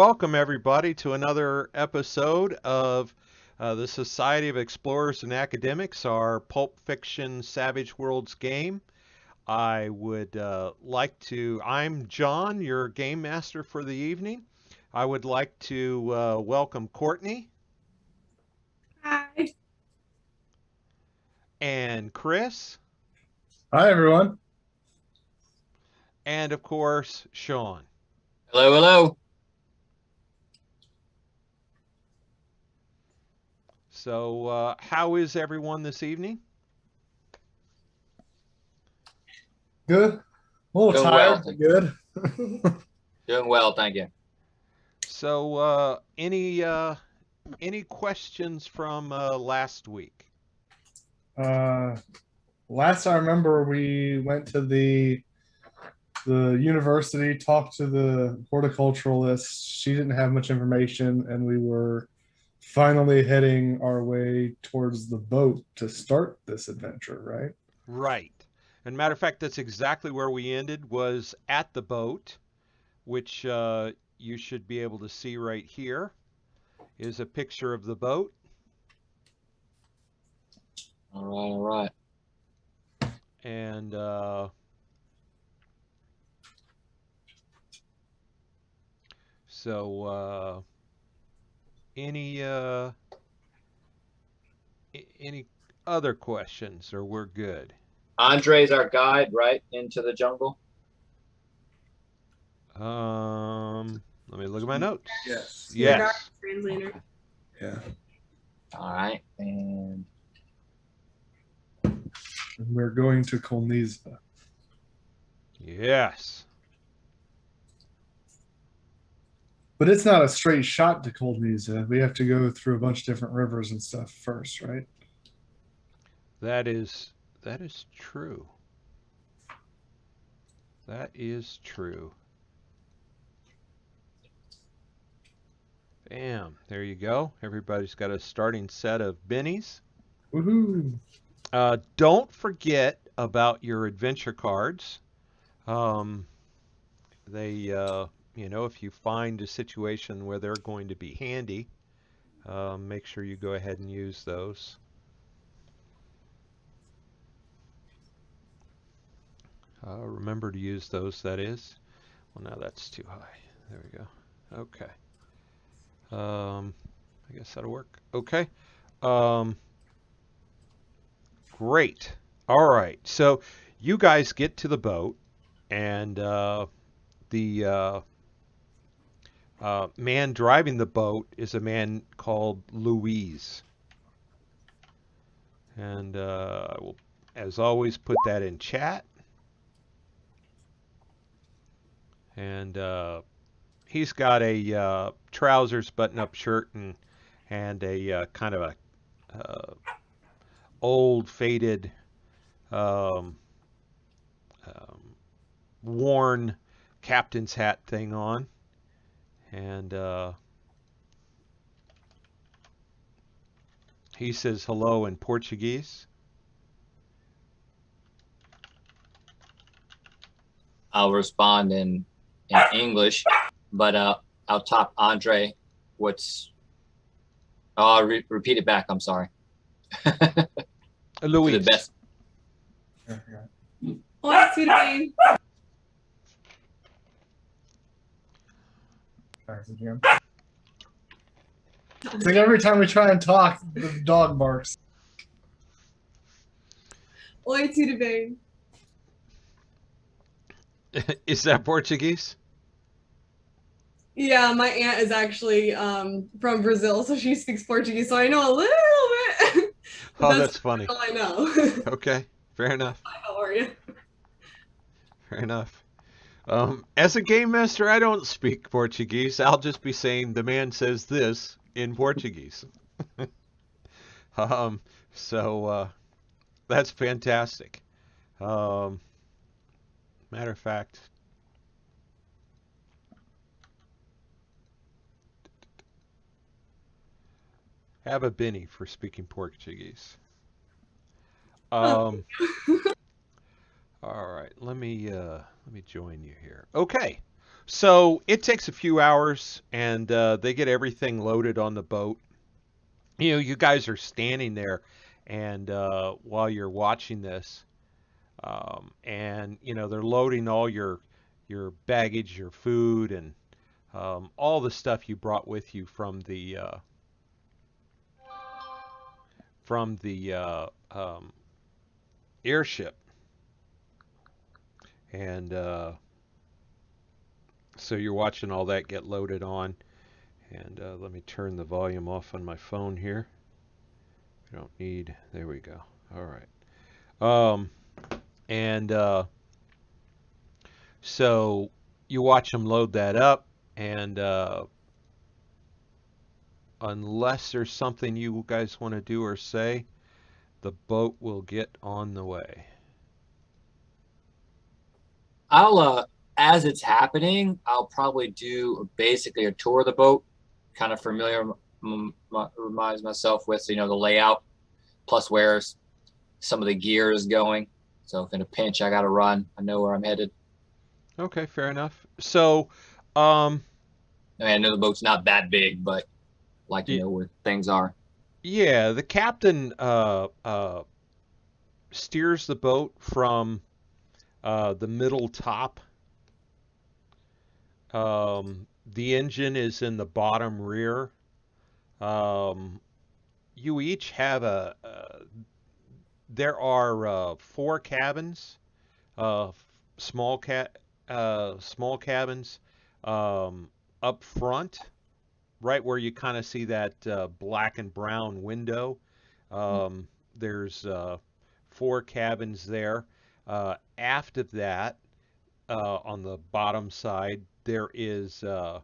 welcome everybody to another episode of the Society of Explorers and Academics, our Pulp Fiction Savage Worlds game. I'm John, your game master for the evening. I would like to welcome Courtney. Hi. And Chris. Hi, everyone. And of course, Sean. Hello, hello. So, how is everyone this evening? Good. A little Doing tired, well. but good. Doing well, thank you. So, any questions from last week? Last I remember, we went to the university, talked to the horticulturalist. She didn't have much information, and we were finally heading our way towards the boat to start this adventure, right? Right. And matter of fact, that's exactly where we ended, was at the boat, which you should be able to see right here, is a picture of the boat. All right. And so any other questions, or we're good? Andre's our guide, right, into the jungle? Let me look at my notes. Yes. Yes. Translator. Yeah. All right, and We're going to Colniza. Yes. But it's not a straight shot to Colniza. We have to go through a bunch of different rivers and stuff first, right? That is true. That is true. Bam. There you go. Everybody's got a starting set of bennies. Woohoo! Don't forget about your adventure cards. If you find a situation where they're going to be handy, make sure you go ahead and use those. Remember to use those, that is. Well, now that's too high. There we go. Okay. I guess that'll work. Okay. Great. All right. So you guys get to the boat, and the man driving the boat is a man called Louise. And I will, as always, put that in chat. And he's got a trousers, button-up shirt, and a kind of a old, faded, worn captain's hat thing on. And he says hello in Portuguese. I'll respond in English, but I'll top Andre. I'll repeat it back. I'm sorry. Louise. To the best. Oi, tudo bem? It's like every time we try and talk, the dog barks. Oi, tudo bem? Is that Portuguese? Yeah, my aunt is actually from Brazil, so she speaks Portuguese, so I know a little bit. Oh, that's funny. All I know. Okay, fair enough. Hi, how are you? Fair enough. As a game master, I don't speak Portuguese. I'll just be saying the man says this in Portuguese. So that's fantastic. Matter of fact, have a Benny for speaking Portuguese. All right, let me join you here. Okay, So it takes a few hours, and they get everything loaded on the boat. You know, you guys are standing there, and while you're watching this, and you know they're loading all your baggage, your food, and all the stuff you brought with you from the airship, and so you're watching all that get loaded on. And let me turn the volume off on my phone here. I don't need. There we go. All right. And so you watch them load that up, and unless there's something you guys want to do or say, the boat will get on the way. I'll as it's happening, I'll probably do basically a tour of the boat, kind of reminds myself with, you know, the layout, plus where some of the gear is going. So if in a pinch I gotta run, I know where I'm headed. Okay, fair enough. So, I mean, I know the boat's not that big, but like to y- know where things are. yeah, the captain steers the boat from the middle top. The engine is in the bottom rear. Um, you each have there are 4 cabins, uh, small cabins up front, right where you kind of see that black and brown window. There's 4 cabins there. Aft of that, on the bottom side, there is a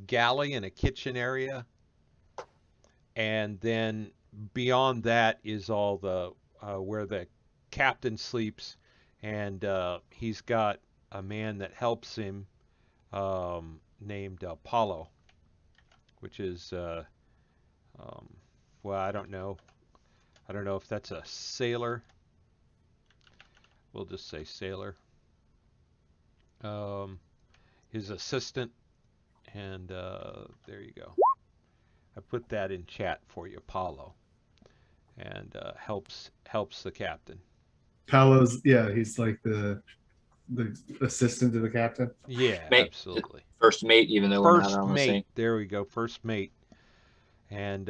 galley and a kitchen area, and then beyond that is all the where the captain sleeps, and he's got a man that helps him named Apollo, which is um, well, I don't know. I don't know if that's a sailor. We'll just say sailor. Um, his assistant, and there you go. I put that in chat for you, Apollo, and helps the captain. Paolo's, yeah, he's like the assistant to the captain. Yeah, Mate, absolutely. first mate, even though we're not First on the mate. same. There we go. First mate, and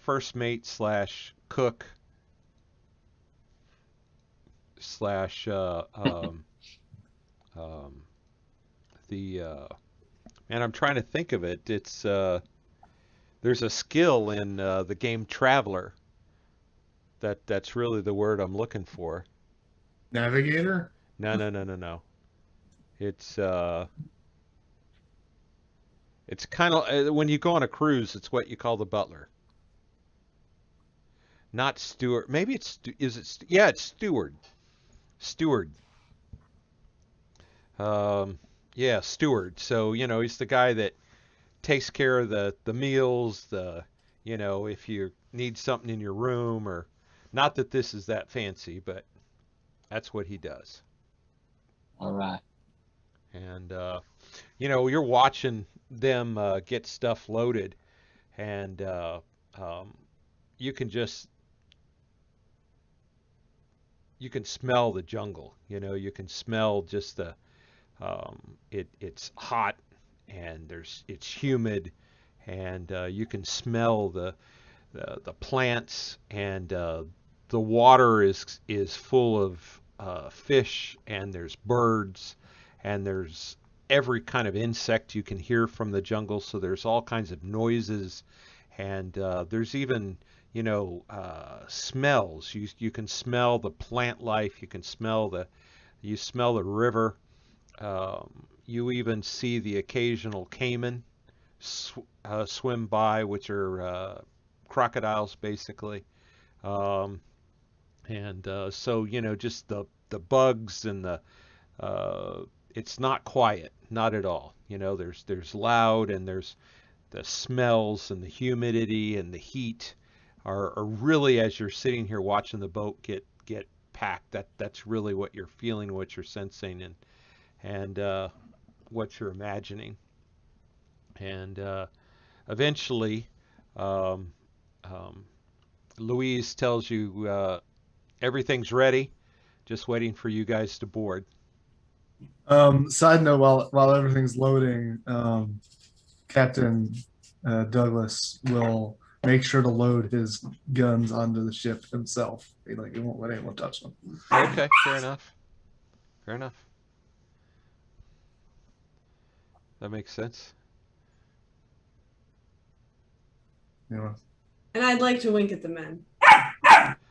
first mate slash cook slash um, the and I'm trying to think of it. It's there's a skill in the game Traveler that's really the word I'm looking for. Navigator? No, no, no, no, no. It's it's kind of when you go on a cruise, it's what you call the butler. Not steward. Maybe it's is it? Yeah, it's steward. Steward. Um, yeah, steward. So you know he's the guy that takes care of the meals. The you know if you need something in your room or not that this is that fancy, but that's what he does. All right. And you know you're watching them get stuff loaded, and um, you can just you can smell the jungle. You know, you can smell just the it's hot and it's humid, and you can smell the plants, and the water is full of fish, and there's birds, and there's every kind of insect you can hear from the jungle. So there's all kinds of noises, and there's even smells. You can smell the plant life. You smell the river. You even see the occasional caiman swim by, which are crocodiles basically. Um, and so just the bugs and the it's not quiet, not at all. There's loud, and there's the smells and the humidity and the heat are really, as you're sitting here watching the boat get pack. That's really what you're feeling, what you're sensing, and what you're imagining. And eventually, um, um, Louise tells you everything's ready, just waiting for you guys to board. Side note, while everything's loading, Captain Douglas will make sure to load his guns onto the ship himself. He won't let anyone touch them. Okay, fair enough. Fair enough. That makes sense. You know, And I'd like to wink at the men.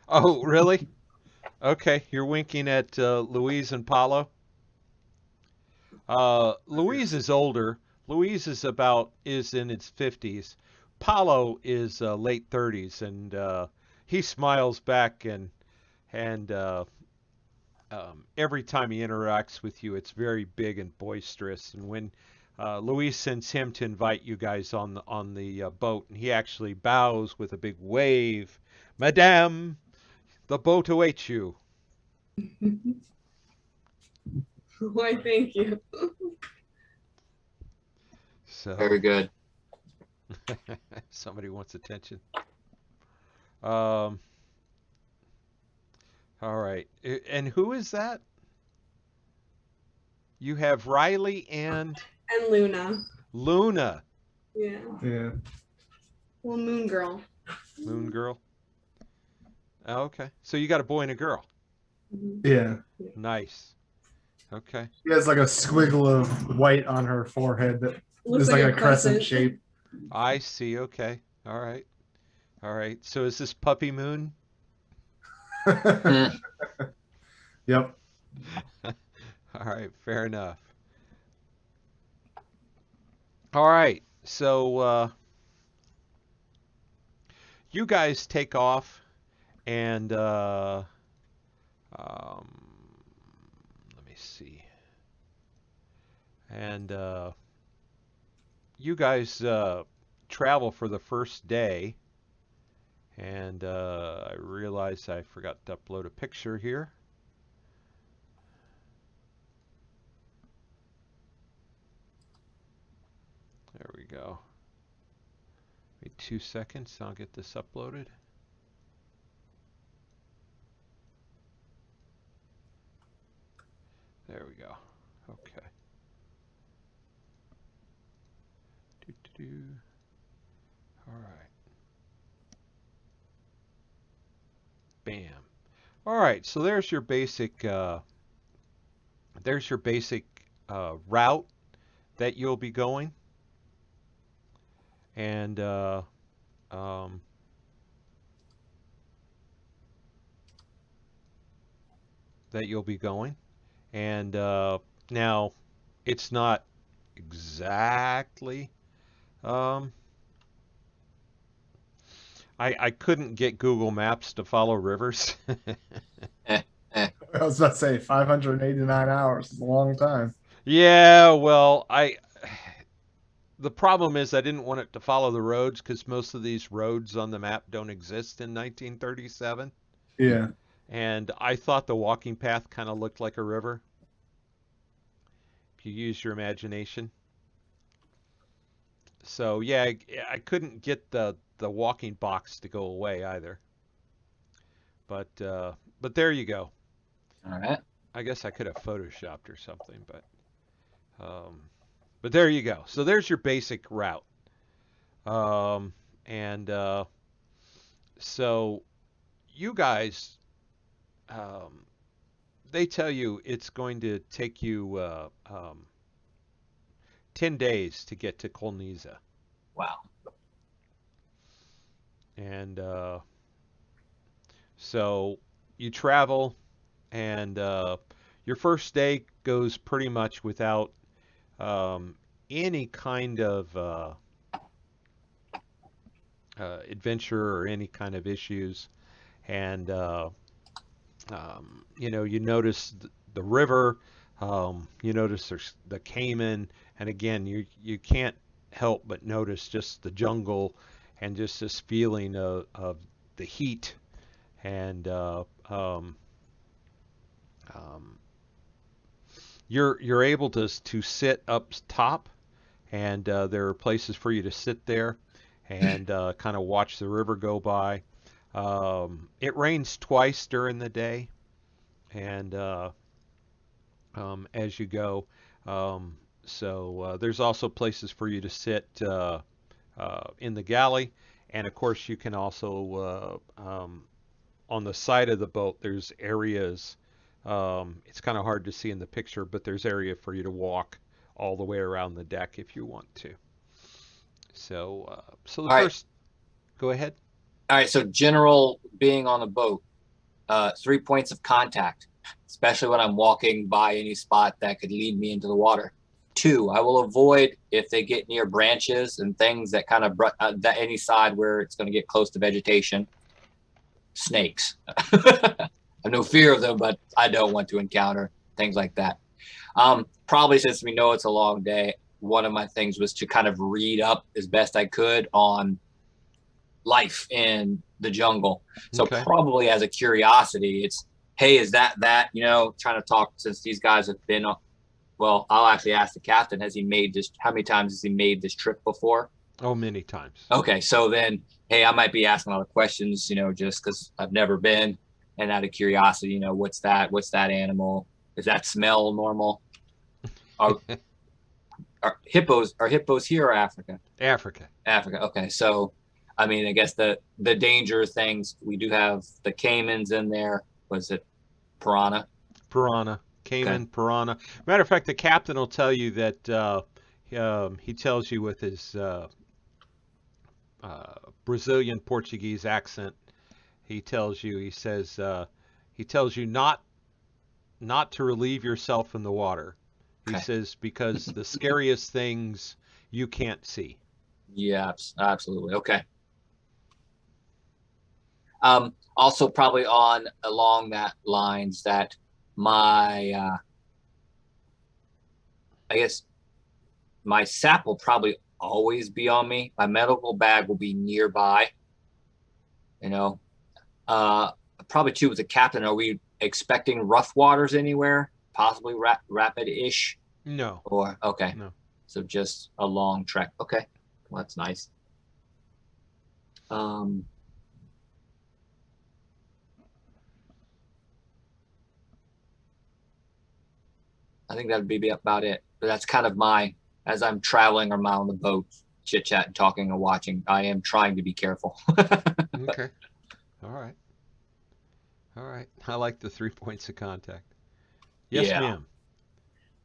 Oh, really? Okay, you're winking at Louise and Paulo. Louise is older. Louise is in its 50s. Paulo is late 30s, and he smiles back, and every time he interacts with you, it's very big and boisterous. And when Louise sends him to invite you guys on the boat, and he actually bows with a big wave, "Madame, the boat awaits you." Why, thank you. So Very good. somebody wants attention. Um, all right. And who is that? You have Riley and And Luna. Luna, Yeah. yeah. Well, Moon Girl. Moon Girl. Oh, okay. So you got a boy and a girl. Mhm. Yeah. Nice. Okay. She has like a squiggle of white on her forehead that Looks is like a crescent shape. I see. Okay. All right. All right. So is this Puppy Moon? Mm. Yep. All right. Fair enough. All right. So you guys take off, and let me see. And you guys travel for the first day, and I realized I forgot to upload a picture here. There we go. Wait 2 seconds, I'll get this uploaded. There we go. Okay. Doo-doo-doo. All right. Bam. All right, so there's your basic route that you'll be going, and um, and now it's not exactly. Um, I couldn't get Google Maps to follow rivers. I was about to say 589 hours is a long time. Yeah, well, the problem is I didn't want it to follow the roads because most of these roads on the map don't exist in 1937. Yeah. And I thought the walking path kind of looked like a river. If you use your imagination. So yeah, I couldn't get the walking box to go away either. But there you go. All right. I guess I could have photoshopped or something, but there you go. So there's your basic route. And so you guys, they tell you it's going to take you 10 days to get to Kolniza. Wow. And so you travel, and your first day goes pretty much without any kind of adventure or any kind of issues. And you notice the river, you notice there's the Cayman, and again, you can't help but notice just the jungle and just this feeling of the heat and Um, you're able to sit up top, and there are places for you to sit there and kind of watch the river go by. It rains twice during the day, and as you go. There's also places for you to sit in the galley, and of course you can also on the side of the boat. There's areas. It's kind of hard to see in the picture, but there's area for you to walk all the way around the deck if you want to. So the All right. first, go ahead. All right. So general being on the boat, 3 points of contact, especially when I'm walking by any spot that could lead me into the water. 2, I will avoid if they get near branches and things that kind of that any side where it's going to get close to vegetation. Snakes. I have no fear of them, but I don't want to encounter things like that. Probably since we know it's a long day, one of my things was to kind of read up as best I could on life in the jungle. So Okay. probably as a curiosity, it's, hey, is that, trying to talk since these guys have been, well, I'll actually ask the captain, how many times has he made this trip before? Oh, many times. Okay. So then, hey, I might be asking a lot of questions, just because I've never been. And out of curiosity, what's that? What's that animal? Does that smell normal? Are hippos here or Africa? Africa. Africa. Okay. So, I mean, I guess the danger things, we do have the caimans in there. Was it piranha? Piranha. Cayman, Okay. piranha. Matter of fact, the captain will tell you that he tells you with his Brazilian Portuguese accent. He tells you. He tells you not to relieve yourself in the water. He Okay. says because the scariest things you can't see. Yeah, absolutely. Okay. Also probably along that lines that my I guess my sap will probably always be on me. My medical bag will be nearby. You know, uh, probably too with the captain. Are we expecting rough waters anywhere? Possibly rapid-ish, No, or okay, no. so just a long trek. Okay, well, that's nice. Um, I think that'd be about it. But that's kind of as I'm traveling around on the boat, chit chat and talking and watching. I am trying to be careful. Okay. All right. All right. I like the 3 points of contact. Yes, Yeah. ma'am.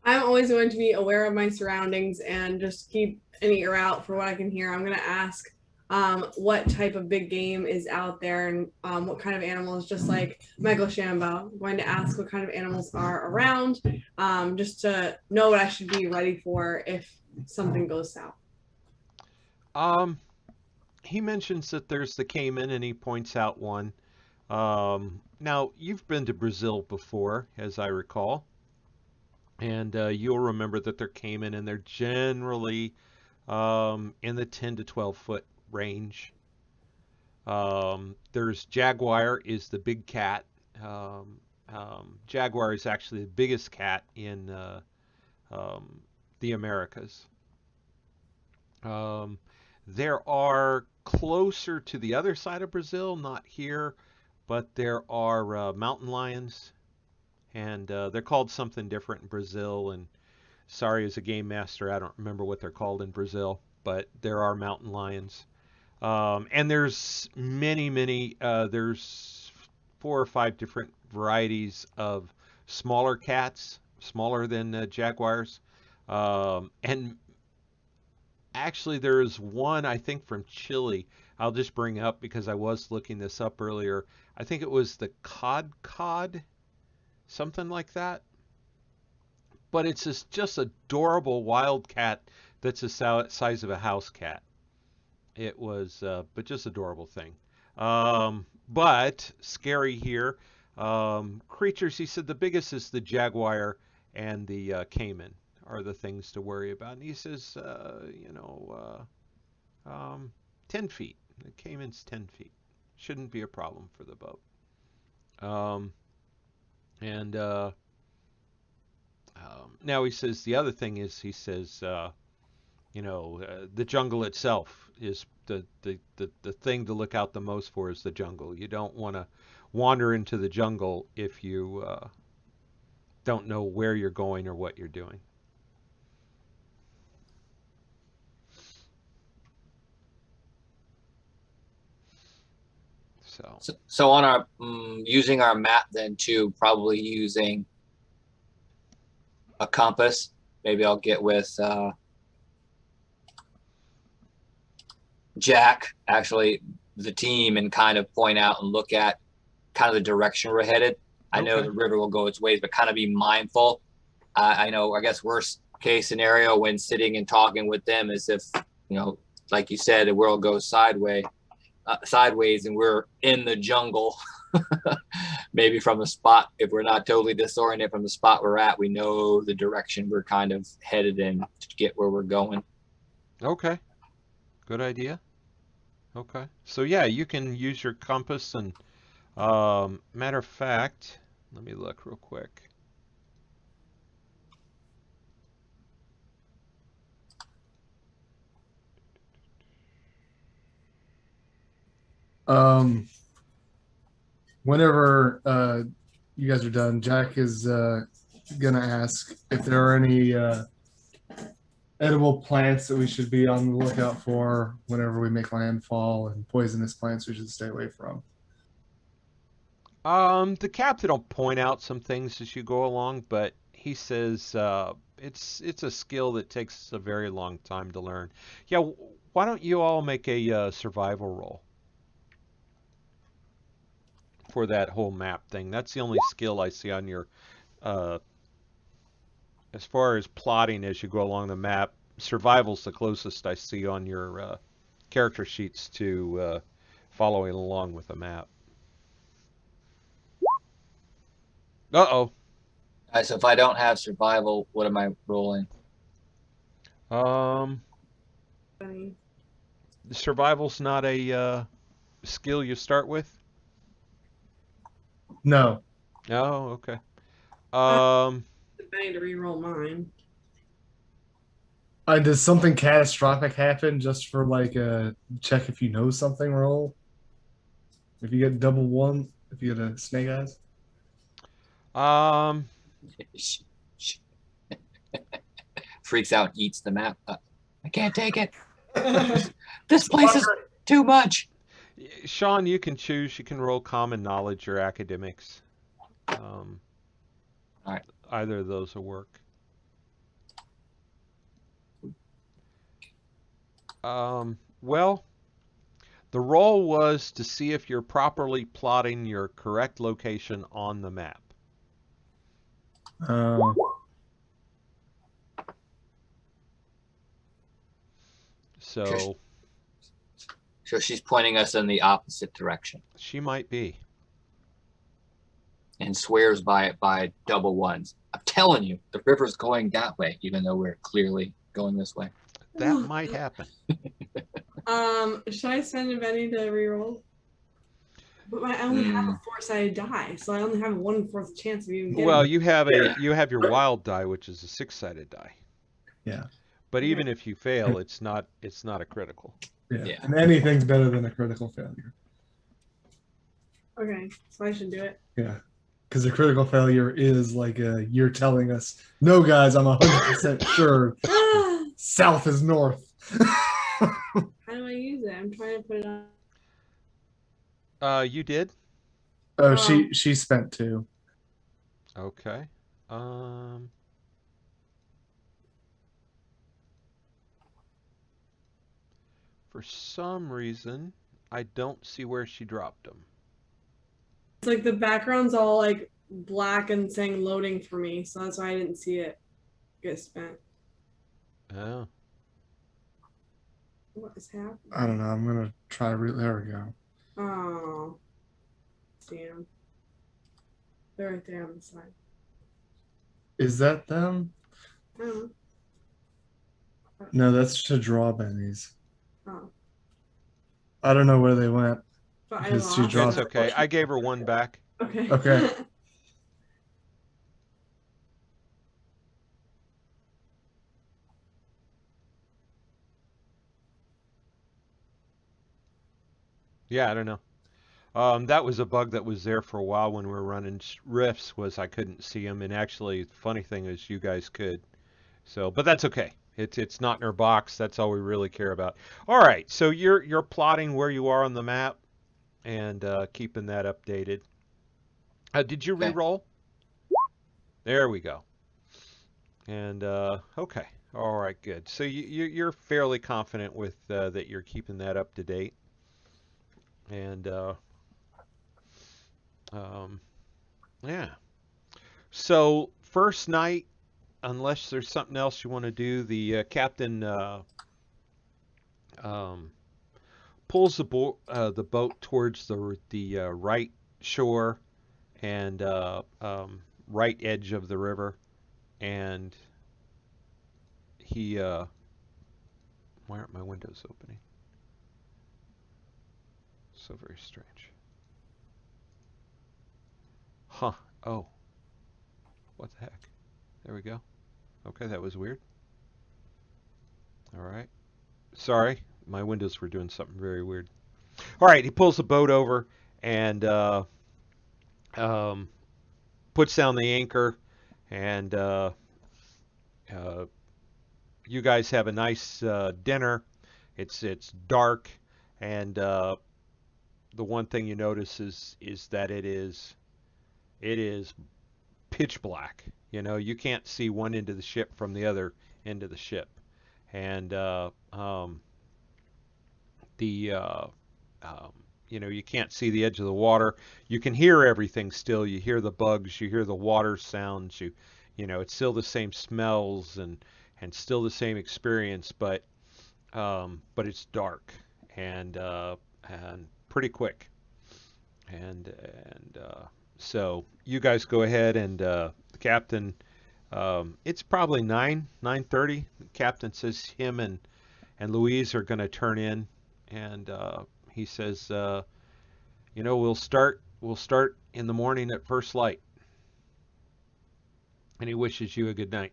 I'm always going to be aware of my surroundings and just keep an ear out for what I can hear. I'm going to ask what type of big game is out there and what kind of animals, just like Michael Shambo. I'm going to ask what kind of animals are around just to know what I should be ready for if something goes south. Um, he mentions that there's the caiman, and he points out one. Now, you've been to Brazil before, as I recall, and you'll remember that they're caiman, and they're generally in the 10 to 12 foot range. There's jaguar is the big cat. Um, Jaguar is actually the biggest cat in um, the Americas. Um, there are closer to the other side of Brazil, not here, but there are mountain lions, and they're called something different in Brazil. And sorry, as a game master, I don't remember what they're called in Brazil, but there are mountain lions. And there's many, there's 4 or 5 different varieties of smaller cats, smaller than jaguars. And actually, there is one, I think, from Chile. I'll just bring up because I was looking this up earlier. I think it was the cod, something like that. But it's this just adorable wild cat that's the size of a house cat. It was, but just adorable thing. But scary here. Creatures, he said the biggest is the jaguar and the caiman are the things to worry about. And he says, 10 feet. The caiman's 10 feet. Shouldn't be a problem for the boat. Um, And now he says the other thing is he says the jungle itself is the thing to look out the most for is the jungle. You don't want to wander into the jungle if you don't know where you're going or what you're doing. So on our using our map then too, probably using a compass. Maybe I'll get with Jack, actually, the team, and kind of point out and look at kind of the direction we're headed. I know the river will go its ways, but kind of be mindful. I know, I guess, worst case scenario when sitting and talking with them is if, like you said, the world goes sideways and we're in the jungle. Maybe from a spot, if we're not totally disoriented from the spot we're at, we know the direction we're kind of headed in to get where we're going. Okay. Good idea. Okay. So yeah, you can use your compass and matter of fact, let me look real quick. Whenever you guys are done, Jack is gonna ask if there are any edible plants that we should be on the lookout for whenever we make landfall, and poisonous plants we should stay away from. The captain will point out some things as you go along, but he says it's a skill that takes a very long time to learn. Yeah, why don't you all make a survival roll for that whole map thing? That's the only skill I see on your as far as plotting as you go along the map. Survival's the closest I see on your character sheets to following along with the map. Uh-oh. All right, so if I don't have survival, what am I rolling? Survival's not a skill you start with? No. Oh, okay. I need to re-roll mine. Does something catastrophic happen just for like a check if you know something roll? If you get double one, if you get a snake eyes? Freaks out, eats the map. I can't take it. This place is too much. Sean, you can choose. You can roll common knowledge or academics. All right. Either of those will work. Well, the roll was to see if you're properly plotting your correct location on the map. So she's pointing us in the opposite direction. She might be. And swears by it by double ones. I'm telling you, the river's going that way, even though we're clearly going this way. That might happen. Should I send Benny to reroll? But I only have a 4-sided die, so I only have a 1/4 chance of even getting. Well, you have your wild die, which is a 6-sided die. Yeah. But even if you fail, it's not a critical. Yeah. And anything's better than a critical failure. Okay, so I should do it. Yeah. Because a critical failure is like you're telling us, no, guys, I'm 100% sure south is north. How do I use it? I'm trying to put it on. You did? Oh, she spent 2. Okay. For some reason, I don't see where she dropped them. It's like the background's all like black and saying loading for me, so that's why I didn't see it get spent. Oh. What is happening? I don't know. I'm gonna try. There we go. Oh, damn! They're right there on the side. Is that them? Oh. No, that's to draw bennies. Oh. I don't know where they went. But She dropped. It's okay. I gave her 1 back. Okay. Okay. Yeah, I don't know. That was a bug that was there for a while when we were running rifts. Was I couldn't see them, and actually, the funny thing is you guys could. So, but that's okay. It's not in our box. That's all we really care about. All right. So you're plotting where you are on the map and keeping that updated. Did you Okay. re-roll? There we go. And okay. All right. Good. So you're fairly confident with that you're keeping that up to date. And um, yeah. So first night, unless there's something else you want to do, the captain um, pulls the boat towards the right shore and right edge of the river, and he why aren't my windows opening? So very strange. Huh. Oh, what the heck? There we go. Okay, that was weird. All right. Sorry, my windows were doing something very weird. All right, he pulls the boat over and um, puts down the anchor, and uh, you guys have a nice dinner. It's dark, and the one thing you notice is that it is pitch black. You know, you can't see one end of the ship from the other end of the ship, and the um, you can't see the edge of the water. You can hear everything still. You hear the bugs. You hear the water sounds. It's still the same smells and still the same experience, but it's dark and pretty quick. And so you guys go ahead and the captain. It's probably 9:30. The captain says him and Louise are going to turn in, and he says, we'll start in the morning at first light, and he wishes you a good night.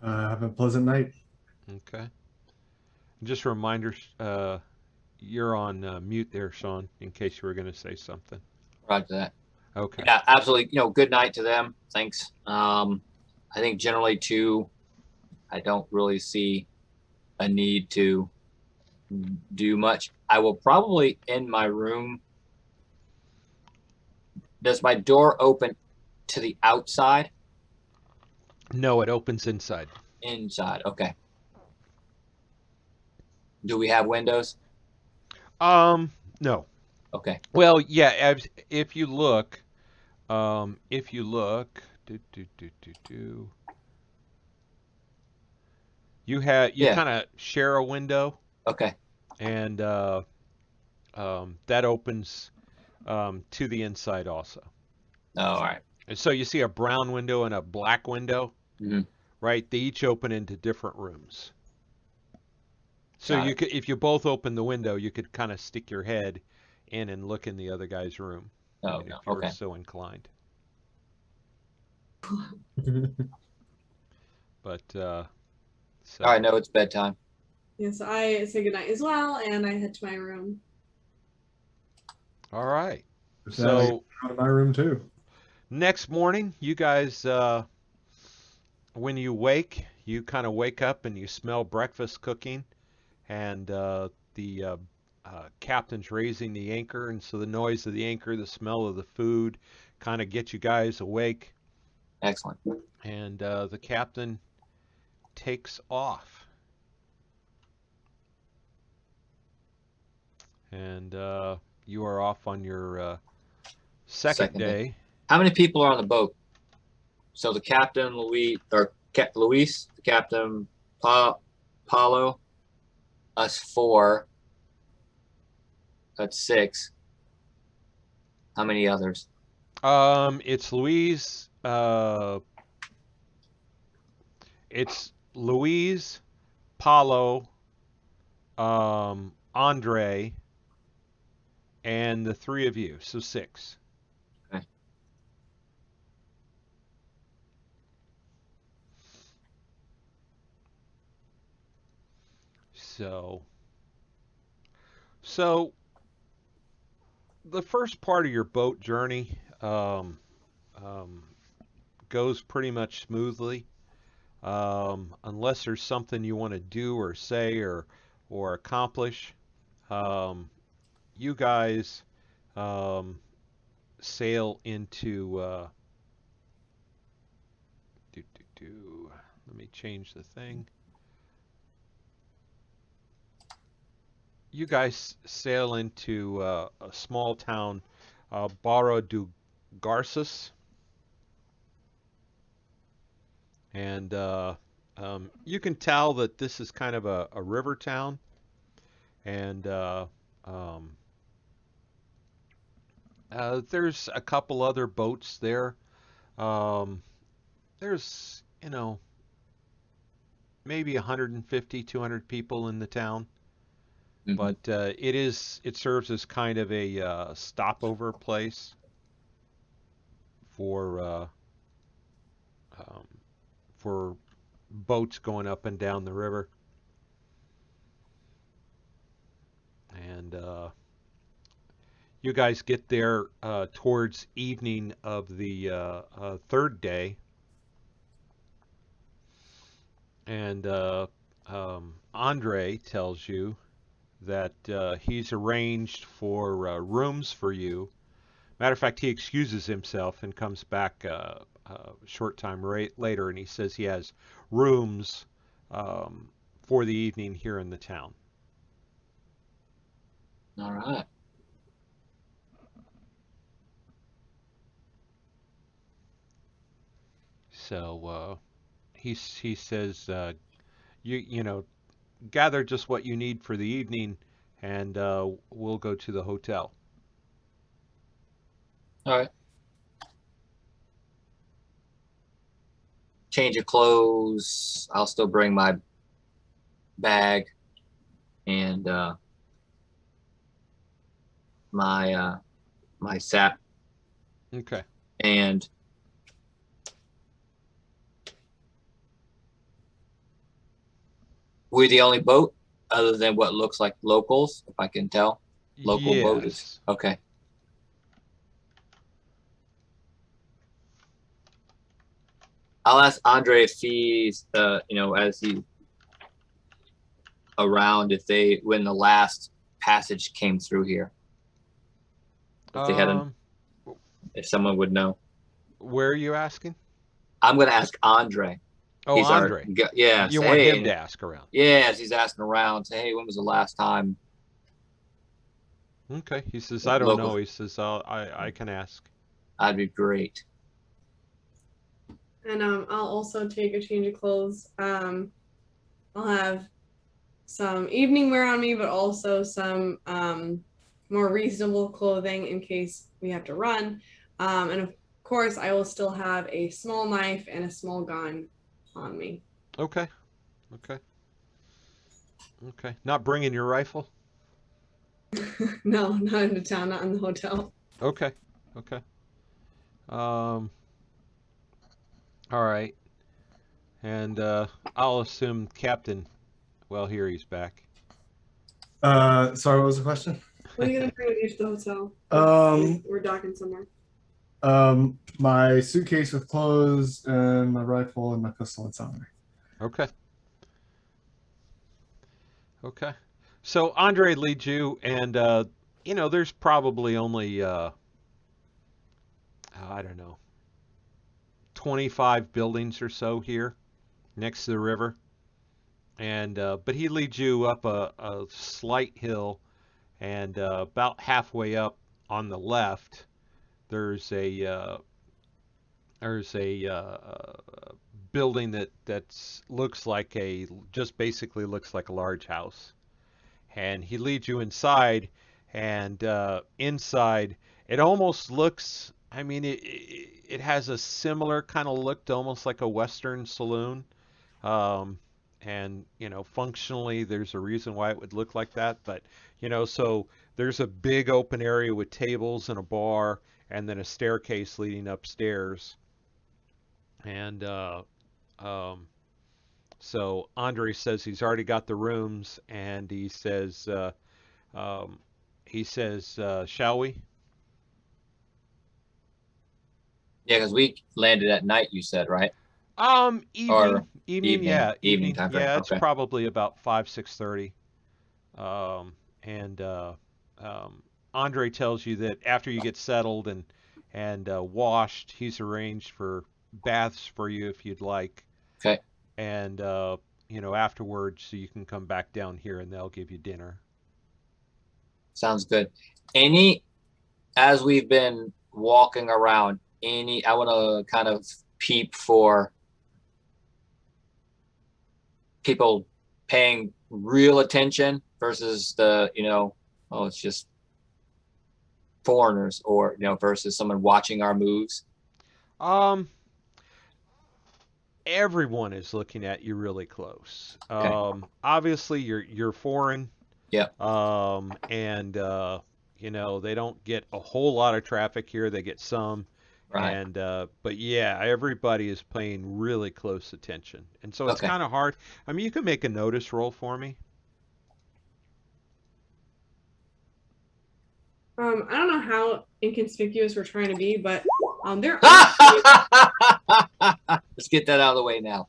Have a pleasant night. Okay. Just a reminder, you're on mute there, Sean, in case you were going to say something. Roger that. Okay. Yeah, absolutely. Good night to them. Thanks. I think generally too, I don't really see a need to do much. I will probably in my room. Does my door open to the outside? No, it opens inside. Inside. Okay. Do we have windows? No. Okay. Well, yeah, if you look, you Yeah. kind of share a window, Okay. and that opens to the inside also. Oh, all right. And so you see a brown window and a black window, Mm-hmm. right? They each open into different rooms. So Got you it. could, if you both open the window, you could kind of stick your head in and look in the other guy's room. Oh, If no. you were Okay. so inclined. But so. All right. No, it's bedtime. Yes, I say goodnight as well, and I head to my room. All right. With that, I So go to my room too. next morning, you guys, when you wake, you kind of wake up and you smell breakfast cooking, and the captain's raising the anchor, and so the noise of the anchor, the smell of the food, kind of get you guys awake, Excellent. and the captain takes off, and you are off on your second day. How many people are on the boat? So the captain, Luis, the captain, Paulo, us 4. That's 6. How many others? It's Louise. It's Louise, Paulo, Andre, and the 3 of you, so 6. Okay. So the first part of your boat journey um, goes pretty much smoothly, unless there's something you want to do or say or accomplish. Um, you guys um, sail into let me change the thing. You guys sail into a small town, Barra do Garces, and you can tell that this is kind of a river town, and um, there's a couple other boats there. Um, there's, maybe 150, 200 people in the town, Hmm. but it serves as kind of a stopover place for um, for boats going up and down the river. And you guys get there towards evening of the third day, and Andre tells you that he's arranged for rooms for you. Matter of fact, he excuses himself and comes back a short time later, and he says he has rooms um, for the evening here in the town. All right. So he says you gather just what you need for the evening, and we'll go to the hotel. All right. Change of clothes. I'll still bring my bag and my sap, Okay. and we're the only boat other than what looks like locals, if I can tell. Local boat is Yes. okay. I'll ask Andre if he's, as he around, when the last passage came through here, if they had Um, if someone would know. where are you asking? I'm gonna ask Andre. Oh, He's our Andre. yeah. You Say, want him hey, to ask around. yeah. As he's asking around, say, hey, when was the last time Okay. He says, I don't locals? know. He says, I can ask. That'd be great. And I'll also take a change of clothes. I'll have some evening wear on me, but also some more reasonable clothing in case we have to run. And of course, I will still have a small knife and a small gun on me. Okay. Okay. Okay. Not bringing your rifle? No, not in the town, not in the hotel. Okay. Okay. Um, all right. And I'll assume Captain, well, here he's back. Sorry, what was the question? What are you gonna bring with you to the hotel? We're docking somewhere. My suitcase with clothes and my rifle and my pistol that's on me. Okay. Okay. So Andre leads you, and there's probably only I don't know, 25 buildings or so here next to the river, and but he leads you up a slight hill, and about halfway up on the left, there's a building that looks like just basically looks like a large house, and he leads you inside, and inside it almost looks, I mean, it has a similar kind of look to almost like a Western saloon, um, and functionally there's a reason why it would look like that, but so there's a big open area with tables and a bar, and then a staircase leading upstairs, and um, So Andre says he's already got the rooms, and he says, shall we? Yeah, because we landed at night. You said, right? Evening, Or yeah, evening time frame. yeah. It's Okay. probably about 5, 6:30. And Andre tells you that after you get settled and washed, he's arranged for baths for you if you'd like, Okay. and afterwards, so you can come back down here and they'll give you dinner. Sounds good. As we've been walking around, I want to kind of peep for people paying real attention versus it's just foreigners, or versus someone watching our moves. Everyone is looking at you really close. Okay. Obviously, you're foreign. Yeah. And they don't get a whole lot of traffic here. They get some. Right. But yeah, everybody is paying really close attention, and so it's Okay. kind of hard. I mean, you can make a notice roll for me. I don't know how inconspicuous we're trying to be, but there are Let's get that out of the way now.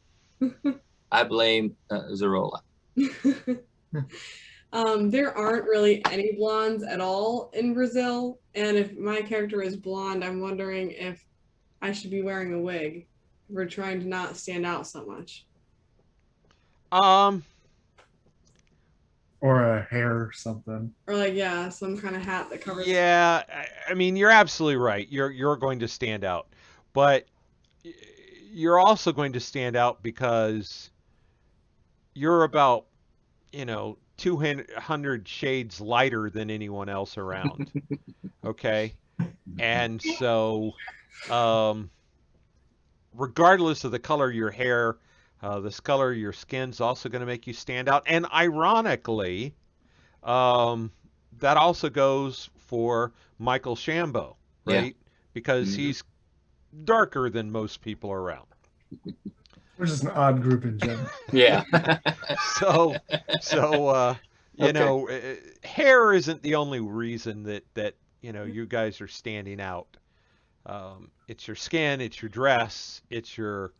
I blame Zarola. there aren't really any blondes at all in Brazil, and if my character is blonde, I'm wondering if I should be wearing a wig. We're trying to not stand out so much. Or a hair or something. Or some kind of hat that covers. Yeah, I mean, you're absolutely right. You're going to stand out, but you're also going to stand out because you're about 200 shades lighter than anyone else around. Okay, and so regardless of the color of your hair, this color of your skin's also going to make you stand out. And ironically, that also goes for Michael Shambo, right? Yeah. Because he's darker than most people around. We're just an odd group in general. Yeah. So hair isn't the only reason that you guys are standing out. It's your skin, it's your dress, it's your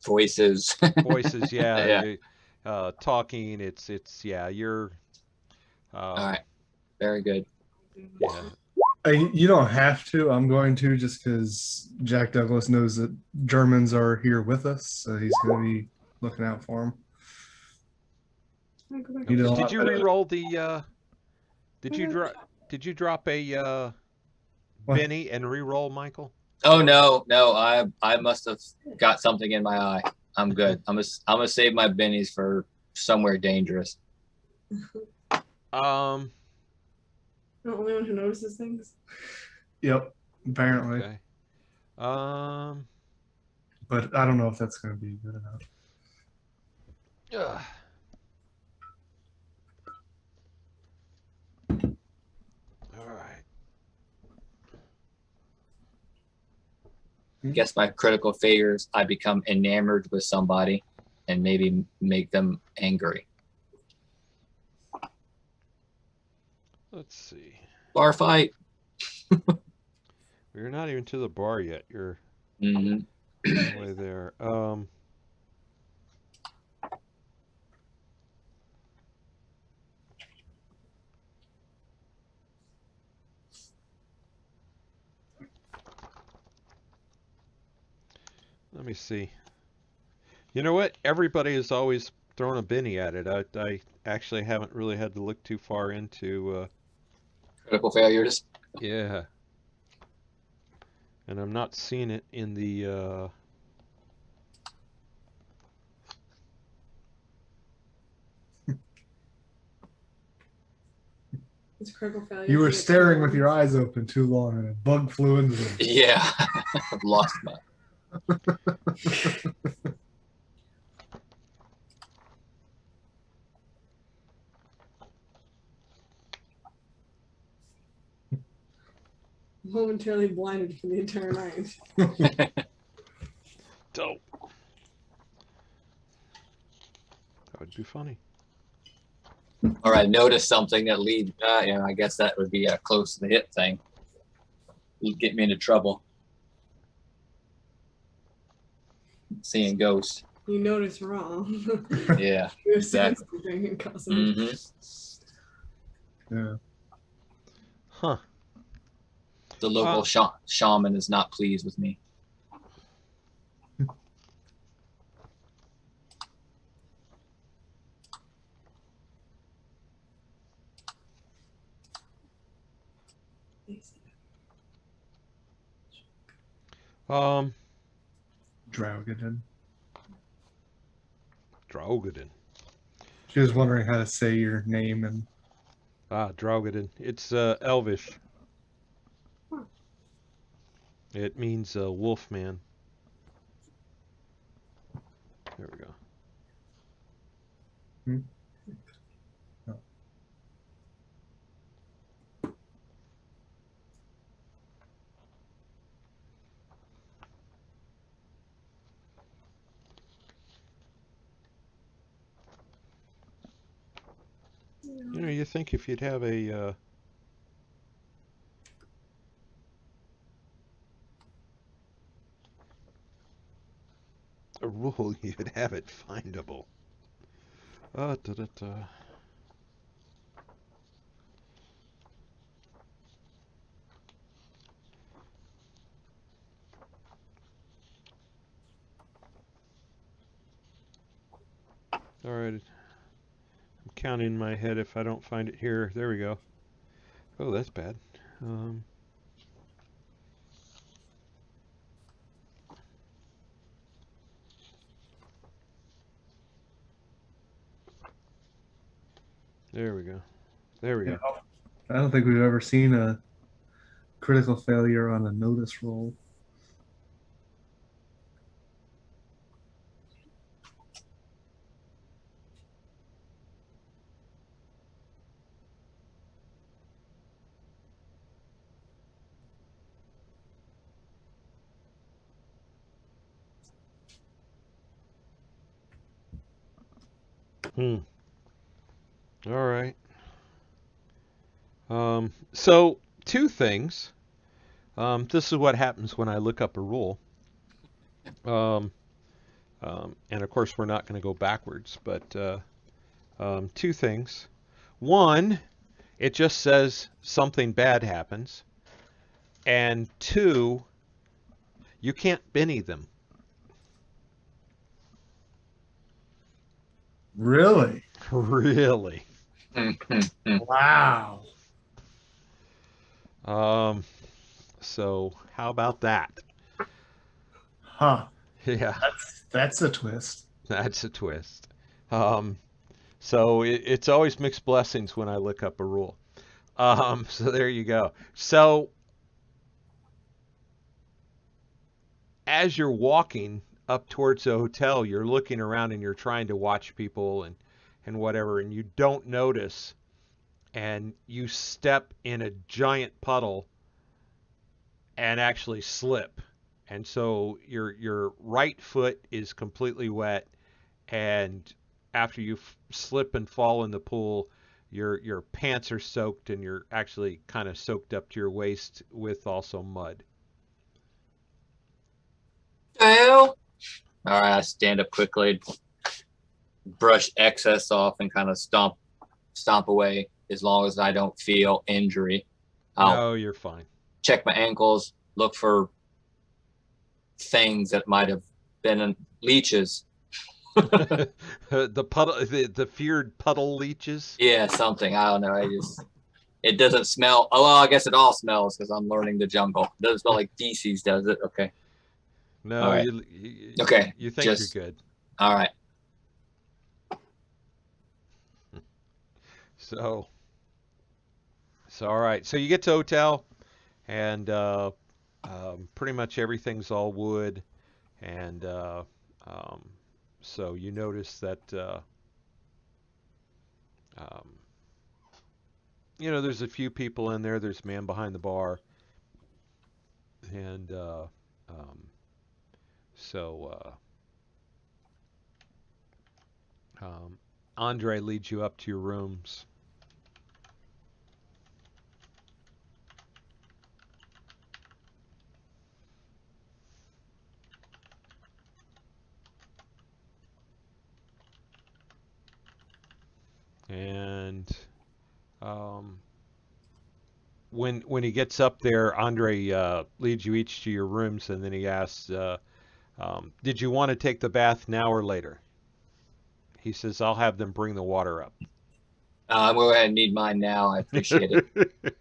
voices. Voices, yeah. Yeah. Talking, you're. All right. Very good. Yeah. You don't have to. I'm going to, just because Jack Douglas knows that Germans are here with us, so he's going to be looking out for them. Did you re-roll the? Did you drop a Benny and re-roll, Michael? Oh no, I must have got something in my eye. I'm good. I'm gonna save my bennies for somewhere dangerous. The only one who notices things. Yep, apparently. Okay. But I don't know if that's going to be good enough. All right. Guess my critical failures, I become enamored with somebody and maybe make them angry. Let's see. Bar fight. You're not even to the bar yet. You're way there. Let me see. You know what? Everybody has always thrown a Benny at it. I actually haven't really had to look too far into critical failures. Yeah. And I'm not seeing it in the It's critical failure. You were staring with your eyes open too long and a bug flew into them. Yeah. I've lost my momentarily blinded for the entire night. Dope. funny. Or I notice something that leads. I guess that would be close to the hit thing. You'd get me into trouble. Seeing ghosts. You notice wrong. Yeah. You Exactly. something and cause Yeah. Huh. The local shaman is not pleased with me. Draugadin. Draugadin. She was wondering how to say your name, and Draugadin. It's Elvish. It means wolf man. There we go. Oh. You know, you think if you'd have a rule, you'd have it findable. Da, da, da. All right. I'm counting in my head if I don't find it here. There we go. Oh, that's bad. There we go. There we go. I don't think we've ever seen a critical failure on a notice roll. Hmm. All right. So two things. This is what happens when I look up a rule. And of course, we're not going to go backwards, but two things. One, it just says something bad happens. And two, you can't Benny them. Really? Really. Wow. So how about that? Huh. Yeah, That's a twist. that's a twist. So it's always mixed blessings when I look up a rule. So there you go. So as you're walking up towards the hotel, you're looking around and you're trying to watch people and whatever, and you don't notice, and you step in a giant puddle and actually slip. And so your right foot is completely wet, and after you slip and fall in the pool, your pants are soaked, and you're actually kind of soaked up to your waist with also mud. Hell. All right, I stand up quickly, brush excess off, and kind of stomp away. As long as I don't feel injury, I'll No, you're fine. check my ankles, look for things that might have been in leeches. The puddle, the feared puddle leeches. Yeah, something. I don't know. It doesn't smell. Oh, well, I guess it all smells because I'm learning the jungle. It doesn't smell like feces, does it? Okay. No, All right. Okay. You think Just, you're good. All right. So all right. So you get to hotel, and pretty much everything's all wood, and so you notice that um, there's a few people in there. There's a man behind the bar, and so Andre leads you up to your rooms. And when he gets up there, Andre leads you each to your rooms, and then he asks, "Did you want to take the bath now or later?" He says, "I'll have them bring the water up." I'm going to need mine now. I appreciate it.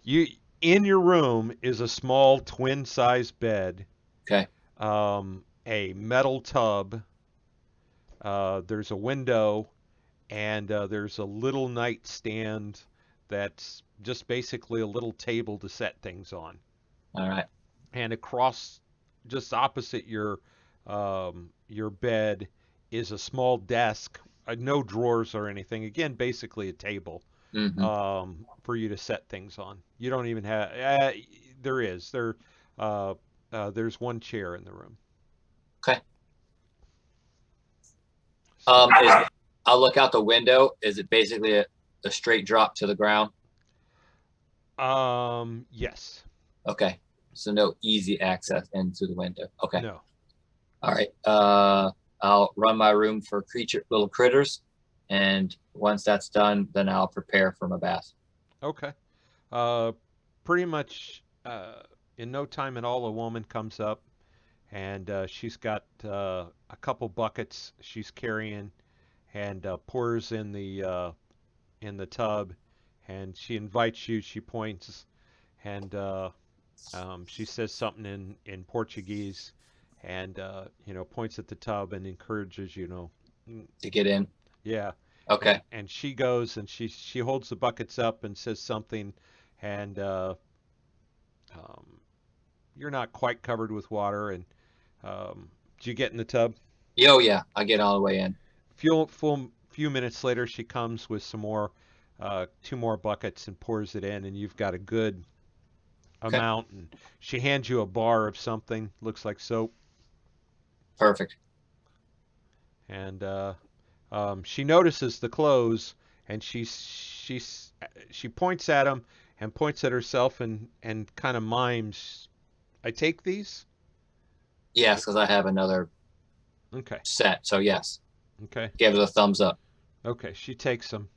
You in your room is a small twin-sized bed, Okay. a metal tub. There's a window, and there's a little nightstand that's just basically a little table to set things on. All right. And across, just opposite your bed, is a small desk, no drawers or anything. Again, basically a table for you to set things on. You don't even have. There's one chair in the room. Okay. I'll look out the window. Is it basically a straight drop to the ground? Yes. Okay. So no easy access into the window. Okay. No. All right. I'll run my room for little critters, and once that's done, then I'll prepare for my bath. Okay. Pretty much in no time at all, a woman comes up, and she's got a couple buckets she's carrying, and pours in the tub, and she invites you. She points, and she says something in Portuguese, and points at the tub and encourages to get in. Yeah. Okay. And she goes and she holds the buckets up and says something, and you're not quite covered with water. And do you get in the tub? Oh yeah, I get all the way in. Few minutes later, she comes with some more, 2 more buckets and pours it in, and you've got a good amount. And she hands you a bar of something, looks like soap. Perfect. And she notices the clothes, and she points at them and points at herself and kind of mimes, "I take these?" Yes, because I have another set. So yes. Okay. Give it a thumbs up. Okay, she takes them.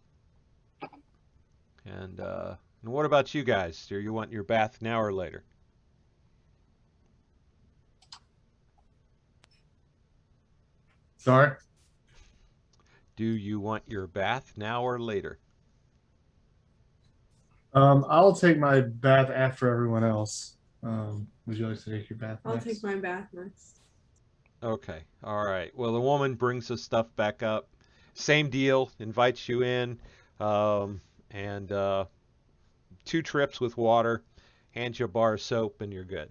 And what about you guys? Do you want your bath now or later? Sorry? Do you want your bath now or later? I'll take my bath after everyone else. Would you like to take your bath I'll next? take my bath next. Okay. All right. Well, the woman brings the stuff back up. Same deal. Invites you in, and 2 trips with water. Hands you a bar of soap, and you're good.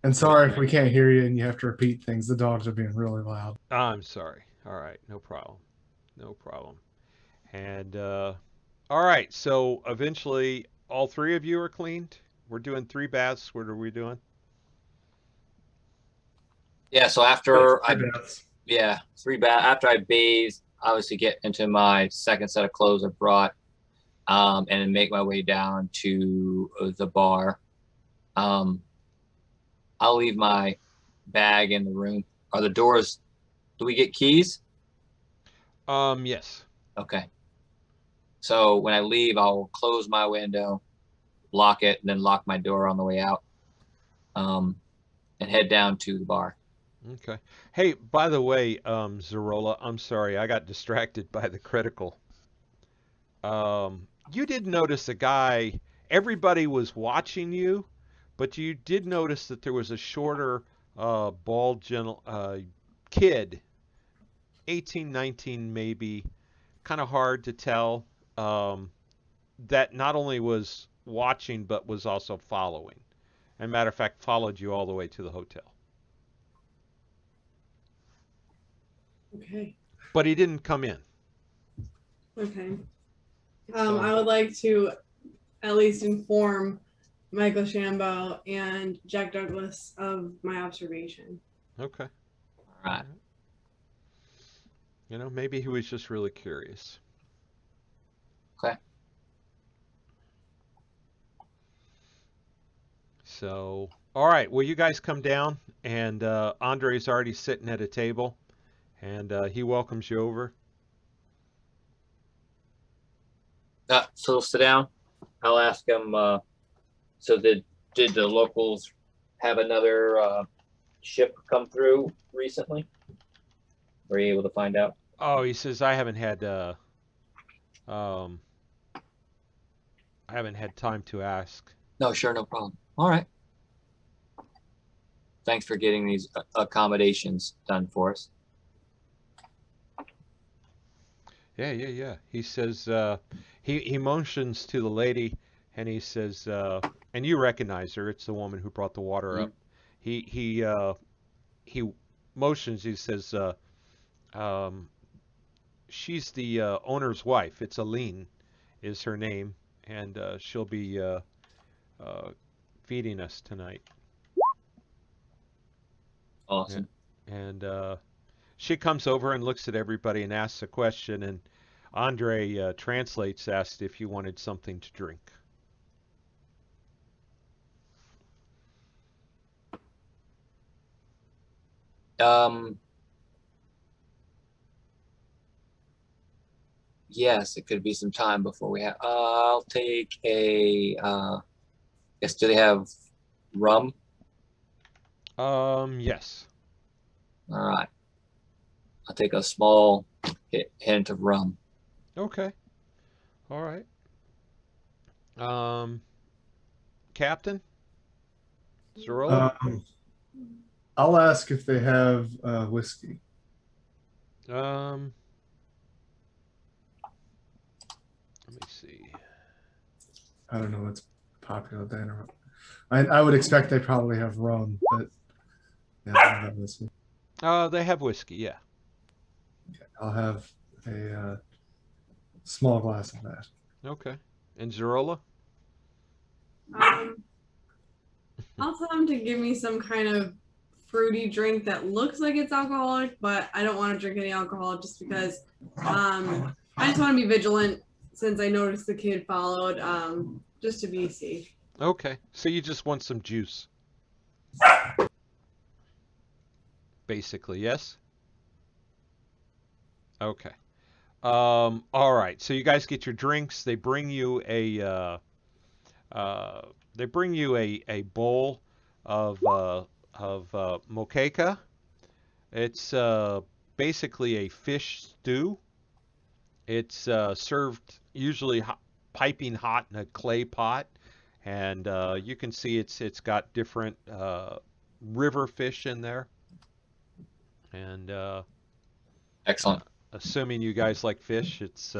And sorry if we can't hear you and you have to repeat things. The dogs are being really loud. I'm sorry. All right. No problem. No problem. And all right. So eventually, all 3 of you are cleaned. We're doing 3 baths. What are we doing? Yeah. So after Three baths. After I bathe, obviously get into my second set of clothes I brought, and then make my way down to the bar. I'll leave my bag in the room. Are the doors? Do we get keys? Yes. Okay. So when I leave, I'll close my window, lock it, and then lock my door on the way out, and head down to the bar. Okay. Hey, by the way, Zarola, I'm sorry, I got distracted by the critical. You did notice a guy, everybody was watching you, but you did notice that there was a shorter, bald kid, 18, 19 maybe, kind of hard to tell, that not only was watching, but was also following. As a matter of fact, followed you all the way to the hotel. Okay. But he didn't come in. Okay. I would like to at least inform Michael Shambo and Jack Douglas of my observation. Okay. All right. You know, maybe he was just really curious. Okay. So, all right. Well, you guys come down, and Andre's already sitting at a table, and he welcomes you over. So we'll sit down. I'll ask him. So did the locals have another ship come through recently? Were you able to find out? Oh, he says I haven't had um, I haven't had time to ask. No, sure, no problem. All right. Thanks for getting these accommodations done for us. Yeah. He says he motions to the lady, and he says, and you recognize her. It's the woman who brought the water up. He motions. He says, she's the owner's wife. It's Aline, is her name, and she'll be feeding us tonight. Awesome. And she comes over and looks at everybody and asks a question, and Andre translates, asked if you wanted something to drink. Yes, it could be some time before we have. I'll take a. Yes, do they have rum? Yes. All right. I'll take a small hint of rum. Okay. All right. Captain? Zerola? I'll ask if they have whiskey. Let me see. I don't know what's popular there. I would expect they probably have rum, but yeah, I don't have whiskey. They have whiskey, yeah. Okay, I'll have a small glass of that. Okay. And Zerola? I'll tell them to give me some kind of fruity drink that looks like it's alcoholic, but I don't want to drink any alcohol just because I just want to be vigilant since I noticed the kid followed, just to be safe. Okay. So you just want some juice. Basically, yes? Okay. All right. So you guys get your drinks. They bring you a bowl of moqueca. It's basically a fish stew. It's served usually piping hot in a clay pot, and you can see it's got different river fish in there. And Excellent. assuming you guys like fish, it's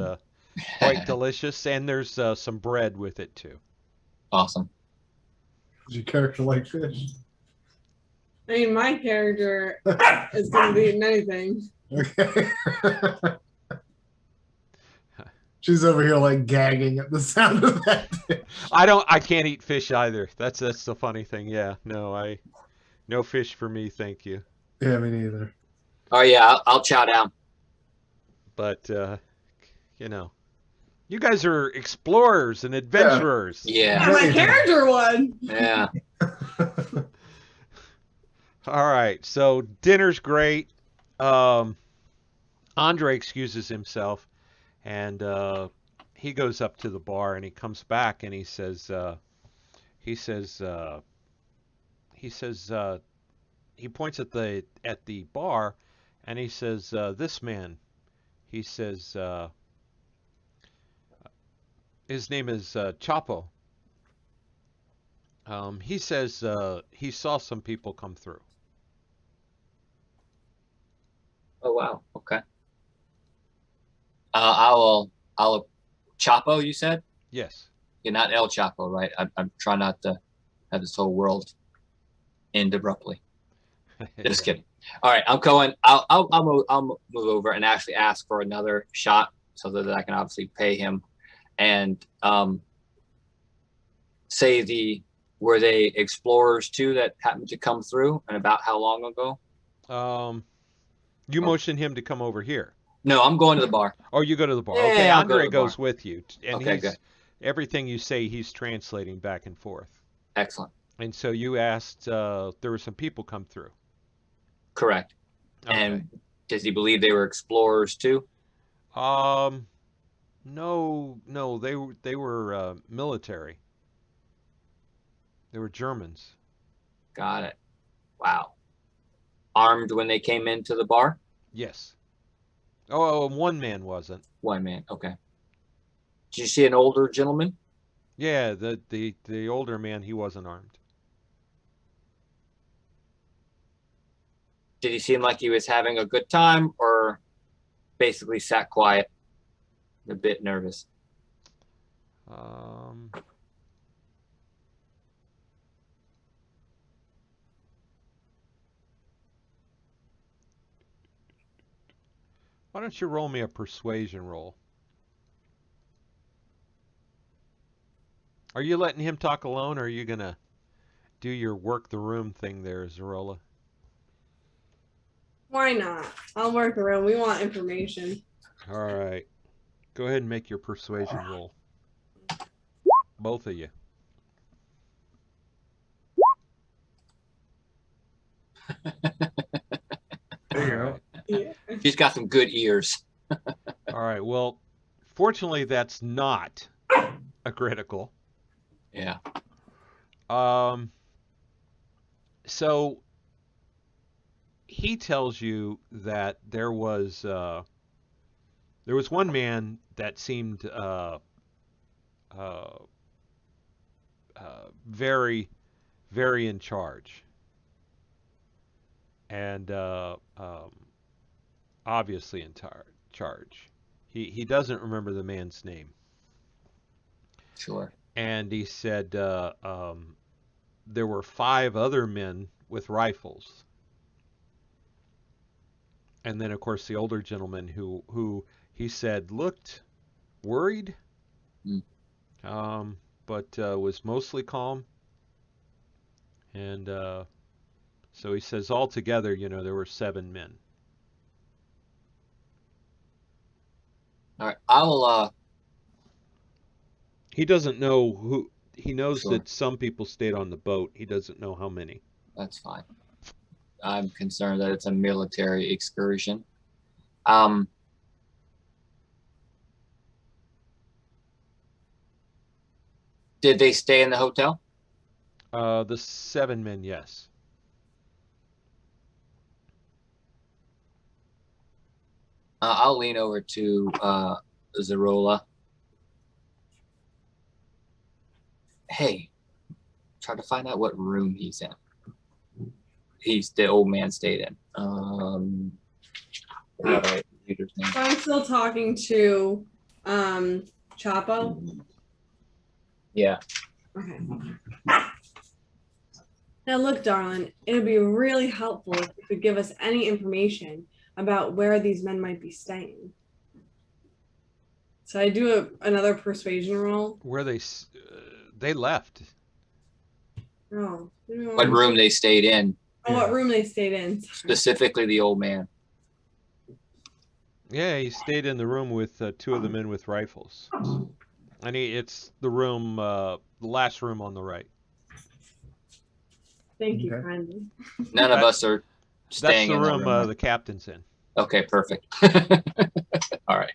quite delicious, and there's some bread with it too. Awesome. Does your character like fish? I mean, my character is going to be eating anything. Okay. She's over here like gagging at the sound of that dish. I can't eat fish either. That's the funny thing. Yeah, no fish for me, thank you. Yeah, me neither. Oh yeah, I'll chow down. But you know, you guys are explorers and adventurers. Yeah. Yeah, my character won. Yeah. All right, so dinner's great. Andre excuses himself, and he goes up to the bar, and he comes back, and he says, he points at the bar, and he says, this man, he says, his name is Chapo. He says he saw some people come through. Oh wow. Okay. I'll Chapo. You said? Yes. You're not El Chapo, right? I'm trying not to have this whole world end abruptly. Just kidding. All right, I'm going. I'll move over and actually ask for another shot so that I can obviously pay him, and say were they explorers too that happened to come through, and about how long ago? You motioned him to come over here. No, I'm going to the bar. Oh, you go to the bar. Yeah, Okay, I'll go to Andre the goes bar. with you, and Okay, he's good. everything you say he's translating back and forth. Excellent. And so you asked, there were some people come through. Correct. Okay. And does he believe they were explorers too? No, they were military. They were Germans. Got it. Wow. Armed when they came into the bar? Yes. Oh, one man wasn't. One man. Okay. Did you see an older gentleman? Yeah, the older man, he wasn't armed. Did he seem like he was having a good time or basically sat quiet, a bit nervous? Why don't you roll me a persuasion roll? Are you letting him talk alone, or are you gonna do your work the room thing there, Zarola? Why not? I'll work the room. We want information. All right. Go ahead and make your persuasion roll. Both of you. There you All go. right. Yeah. He's got some good ears. All right. Well, fortunately, that's not a critical. Yeah. So he tells you that there was one man that seemed very, very in charge, and obviously in charge. He doesn't remember the man's name, Sure. and he said there were 5 other men with rifles. And then, of course, the older gentleman who he said looked worried, but was mostly calm. And so he says altogether, there were 7 men. All right. I'll He doesn't know who. He knows Sure. that some people stayed on the boat. He doesn't know how many. That's fine. I'm concerned that it's a military excursion. Did they stay in the hotel? The 7 men, yes. I'll lean over to Zarola. Hey, try to find out what room he's in. The old man stayed in. Leader's name. So I'm still talking to Chapo. Yeah. Okay. Now look, darling, it would be really helpful if you could give us any information about where these men might be staying. So I do another persuasion roll. Where they left. Oh, What room they stayed in? Oh, what room they stayed in? Sorry. Specifically, the old man. Yeah, he stayed in the room with 2 of the men with rifles. And it's the room, the last room on the right. Thank you Okay. kindly. None of us are That's staying the in room that room. the captain's in. Okay, perfect. All right.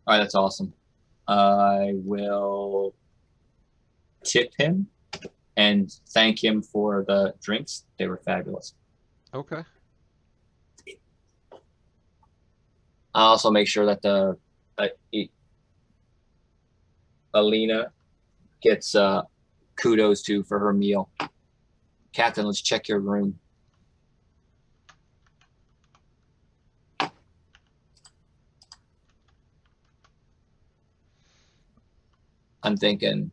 All right, that's awesome. I will tip him and thank him for the drinks. They were fabulous. Okay. I'll also make sure that Alina gets kudos to for her meal. Captain, let's check your room. I'm thinking,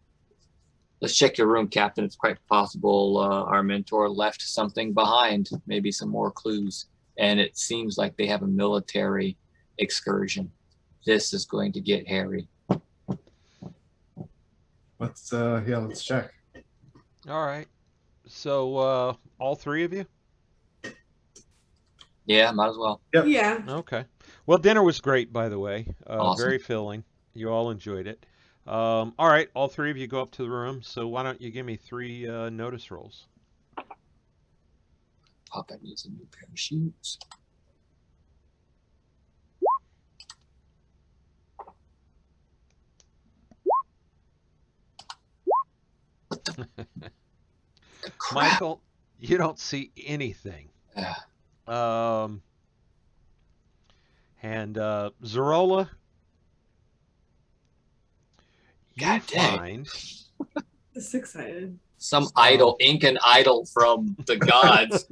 let's check your room, Captain. It's quite possible our mentor left something behind, maybe some more clues. And it seems like they have a military excursion. This is going to get hairy. Let's check. All right. So all 3 of you? Yeah, might as well. Yep. Yeah. Okay. Well, dinner was great, by the way. Awesome. Very filling. You all enjoyed it. All right, all three of you go up to the room. So why don't you give me 3 notice rolls? Papa needs a new pair of shoes. The crap. Michael, you don't see anything. And Zerola, you God dang. find Just excited. Some idol, Incan idol from the gods.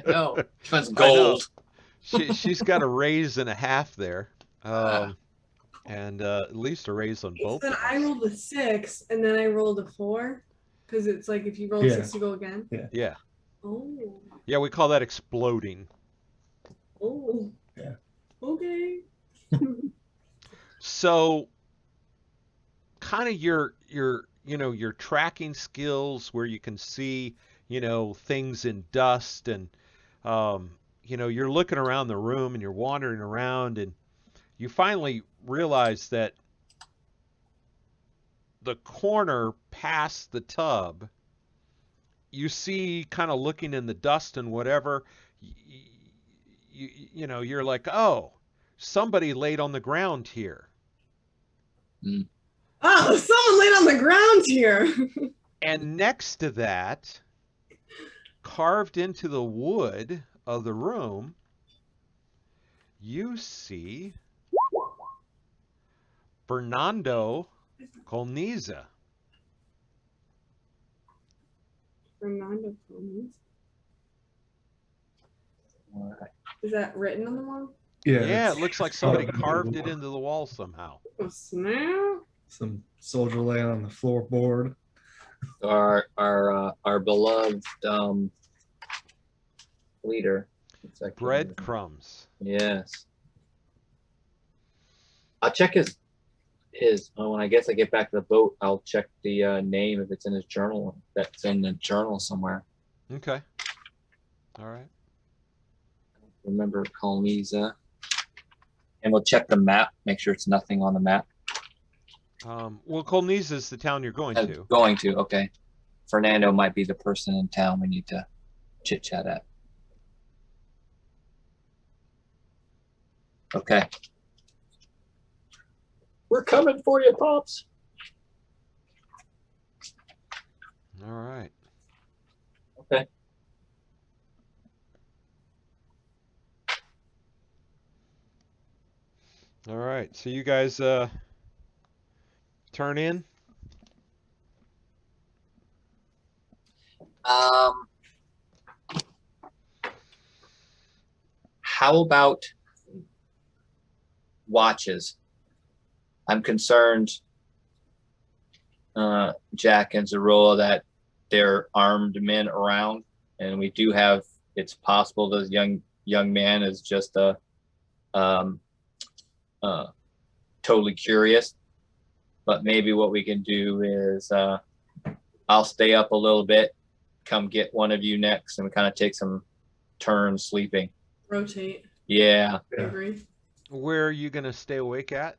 Hell, that's gold. she's got a raise and a half there, and at least a raise on both. Then of I us. rolled a 6, and then I rolled a 4, because it's like if you roll a 6, you go again. Yeah. Oh. Yeah, we call that exploding. Oh. Yeah. Okay. So, kind of your your tracking skills where you can see things in dust and you're looking around the room and you're wandering around and you finally realize that the corner past the tub, you see kind of looking in the dust and whatever, you're like, oh, somebody laid on the ground here. Oh, someone laid on the ground here. And next to that, carved into the wood of the room, you see Fernando Colniza. Fernando Gomez. Is that written on the wall? Yeah, it's it looks like somebody carved into the carved it wall. into the wall somehow. Oh, snap. Some soldier laying on the floorboard. Our beloved leader. Breadcrumbs. Yes. I'll check his when I guess I get back to the boat, I'll check the name if it's in his journal. That's in the journal somewhere. Okay. All right. Remember Colniza. And we'll check the map, make sure it's nothing on the map. Well, Colniza is the town you're going to. Going to, okay. Fernando might be the person in town we need to chit chat at. Okay. We're coming for you, Pops. All right. Okay. All right. So you guys turn in? How about watches? I'm concerned, Jack and Zerola, that there are armed men around, and we do have. It's possible this young man is just totally curious. But maybe what we can do is I'll stay up a little bit, come get one of you next, and we kind of take some turns sleeping. Rotate. Yeah. I agree. Where are you going to stay awake at?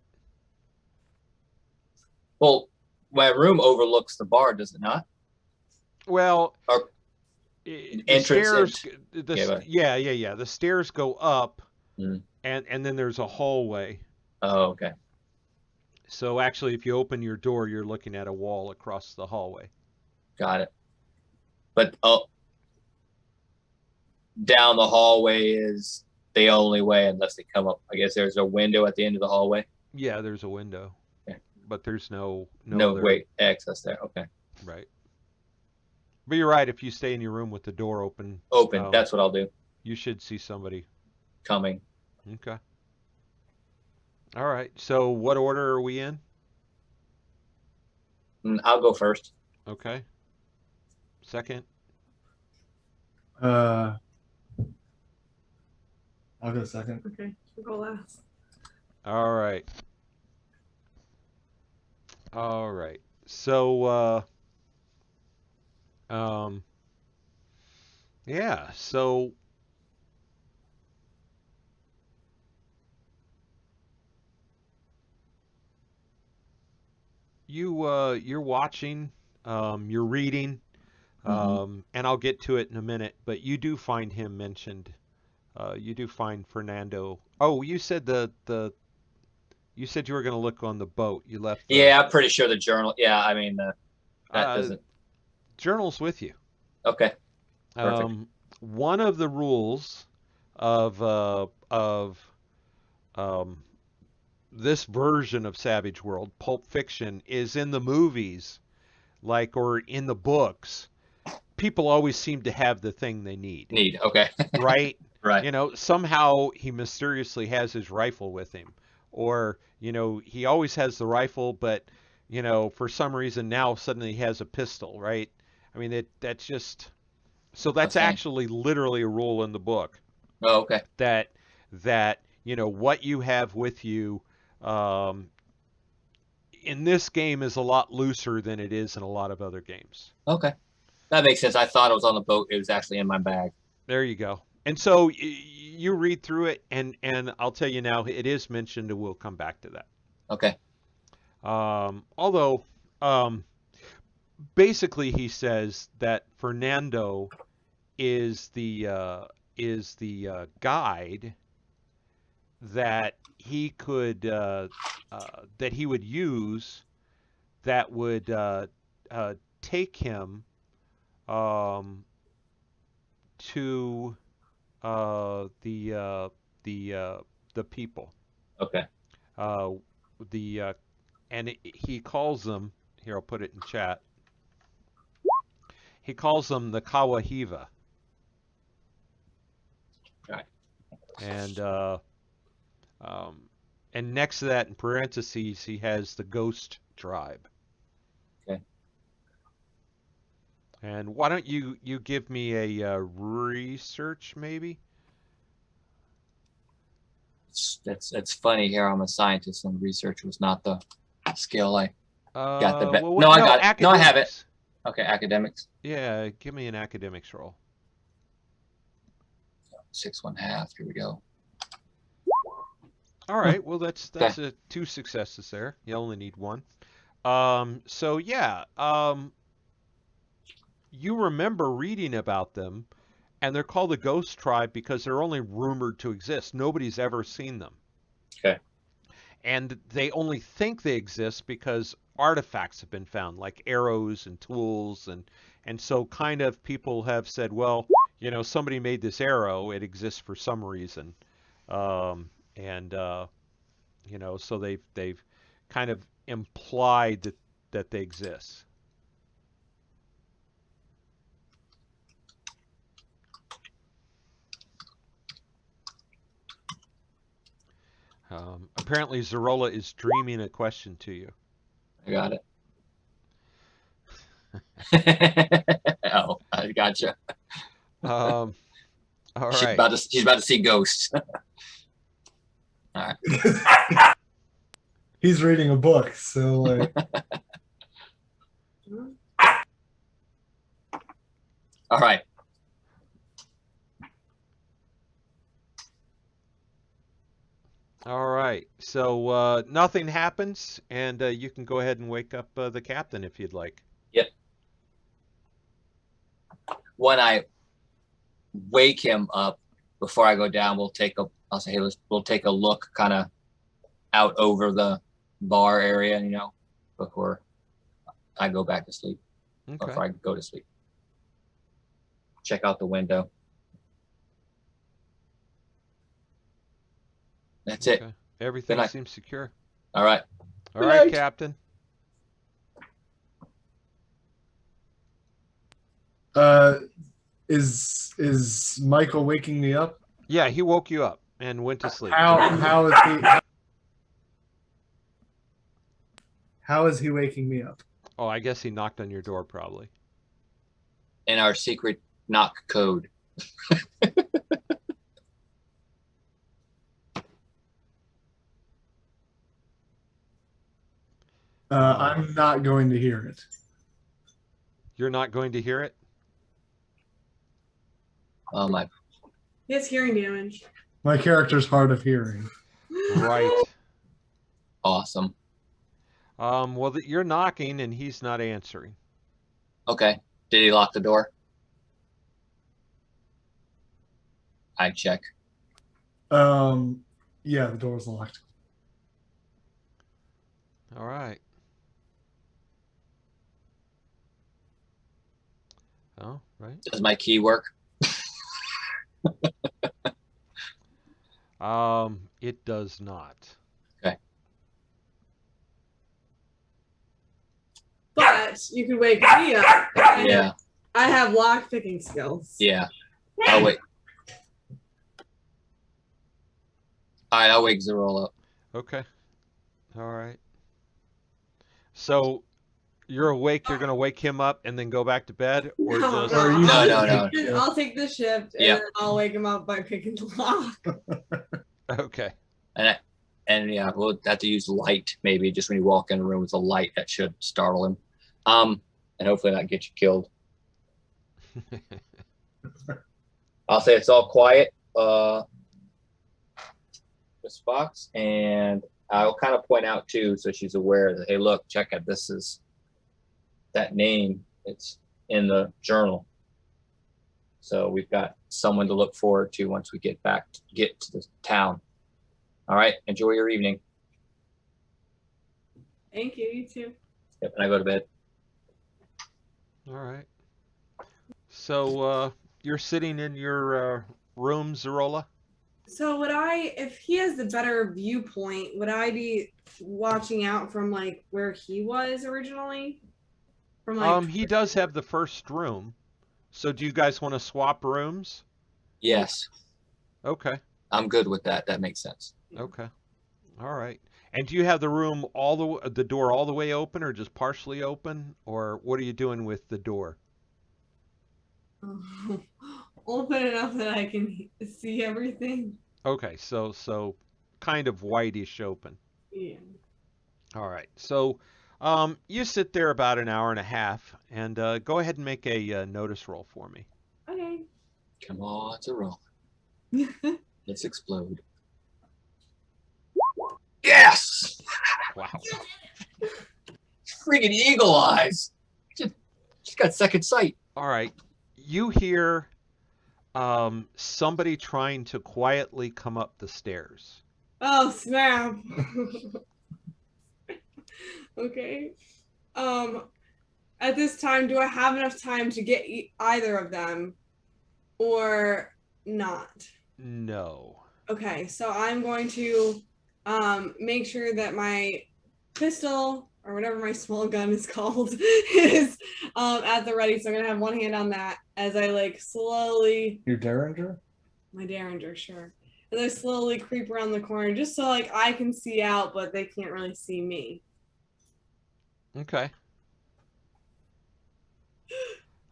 Well, my room overlooks the bar, does it not? Well, Or the entrance stairs. Yeah. The stairs go up, Mm. and then there's a hallway. Oh, okay. So actually, if you open your door, you're looking at a wall across the hallway. Got it. But down the hallway is the only way unless they come up. I guess there's a window at the end of the hallway. Yeah, there's a window. Okay. But there's no No other, wait, access there. Okay. Right. But you're right. If you stay in your room with the door open, That's what I'll do. You should see somebody coming. Okay. All right. So what order are we in? I'll go first. Okay. Second. I'll go second. Okay, we'll go last. All right. All right. So yeah, so you're watching, you're reading, and I'll get to it in a minute. But you do find him mentioned. You do find Fernando. Oh, you said you said you were going to look on the boat. You left. Yeah, I'm pretty sure the journal. Yeah, I mean that doesn't. Journal's with you. Okay. Perfect. One of the rules of this version of Savage World, Pulp Fiction, is in the movies, or in the books. People always seem to have the thing they need. Okay. Right? Right. You know, somehow he mysteriously has his rifle with him. Or, you know, he always has the rifle, but, you know, for some reason now suddenly he has a pistol, right? I mean, that's just... So that's Okay. actually literally a rule in the book. Oh, okay. That you know, what you have with you in this game is a lot looser than it is in a lot of other games. Okay. That makes sense. I thought it was on the boat. It was actually in my bag. There you go. And so you read through it, and I'll tell you now, it is mentioned, and we'll come back to that. Okay. Although, basically, he says that Fernando is the guide that he could that he would use that would take him to the people. Okay. And he calls them, here, I'll put it in chat. He calls them the Kawahiva. Right. And next to that, in parentheses, he has the Ghost Tribe. Okay. And why don't you give me a research, maybe? It's funny here. I'm a scientist, and research was not the skill I got the best. Well, no, I got it. No, I have it. academics. Okay, academics. Yeah, give me an academics roll. 6.5. Here we go. All right. Well, that's two successes there. You only need one. So yeah, you remember reading about them, and they're called the Ghost Tribe because they're only rumored to exist. Nobody's ever seen them. Okay. And they only think they exist because artifacts have been found, like arrows and tools, and so kind of people have said, well, you know, somebody made this arrow. It exists for some reason, you know, so they've kind of implied that they exist. Apparently, Zarola is dreaming a question to you. I got it. Oh, I gotcha. All She's right. about to see ghosts. All right. He's reading a book, so like. All right. All right. So nothing happens, and you can go ahead and wake up the captain if you'd like. Yep. When I wake him up, before I go down, we'll say, hey, we'll take a look kind of out over the bar area, you know, before I go back to sleep. Okay. Before I go to sleep. Check out the window. That's it. Everything seems secure. All right. All right, Captain. Is Michael waking me up? Yeah, he woke you up and went to sleep. How is he waking me up? Oh, I guess he knocked on your door, probably. In our secret knock code. I'm not going to hear it. You're not going to hear it? Oh my. He has hearing damage. My character's hard of hearing. Right. Awesome. Well, you're knocking and he's not answering. Okay. Did he lock the door? I check. Yeah, the door's locked. All right. Oh, right. Does my key work? It does not. But you could wake me up. Yeah. I have lock picking skills. Yeah. Oh wait. All right, I'll wake Zerola up. Okay. All right. So you're awake. You're gonna wake him up and then go back to bed, or No, just Or you No. I'll take the shift and Yeah. then I'll wake him up by picking the lock. okay. And yeah, we'll have to use light maybe just when you walk in a room with a light that should startle him. And hopefully not get you killed. I'll say it's all quiet, Miss Fox, and I'll kind of point out too, so she's aware that, hey, look, check out, this is that name. It's in the journal. So we've got someone to look forward to once we get to the town. All right, enjoy your evening. Thank you. You too. Yep, and I go to bed. All right. So you're sitting in your room, Zerola? So would I, if he has the better viewpoint, would I be watching out from like where he was originally? From like He does have the first room. So do you guys want to swap rooms? Yes, Okay. I'm good with that. That makes sense. Okay. All right. And do you have the room the door all the way open, or just partially open, or what are you doing with the door? open enough that I can see everything. Okay, so kind of whitish open. Yeah. All right. So you sit there about an hour and a half, and go ahead and make a notice roll for me. Okay. Come on, it's a roll. Let's explode. Yes! Wow. Freaking eagle eyes. She's got second sight. All right. You hear somebody trying to quietly come up the stairs. Oh snap. Okay. At this time, do I have enough time to get either of them, or not? No. Okay, so I'm going to make sure that my pistol, or whatever my small gun is called, is at the ready. So I'm gonna have one hand on that as I like slowly. Your Derringer? My Derringer, sure. As I slowly creep around the corner, just so like I can see out, but they can't really see me. Okay.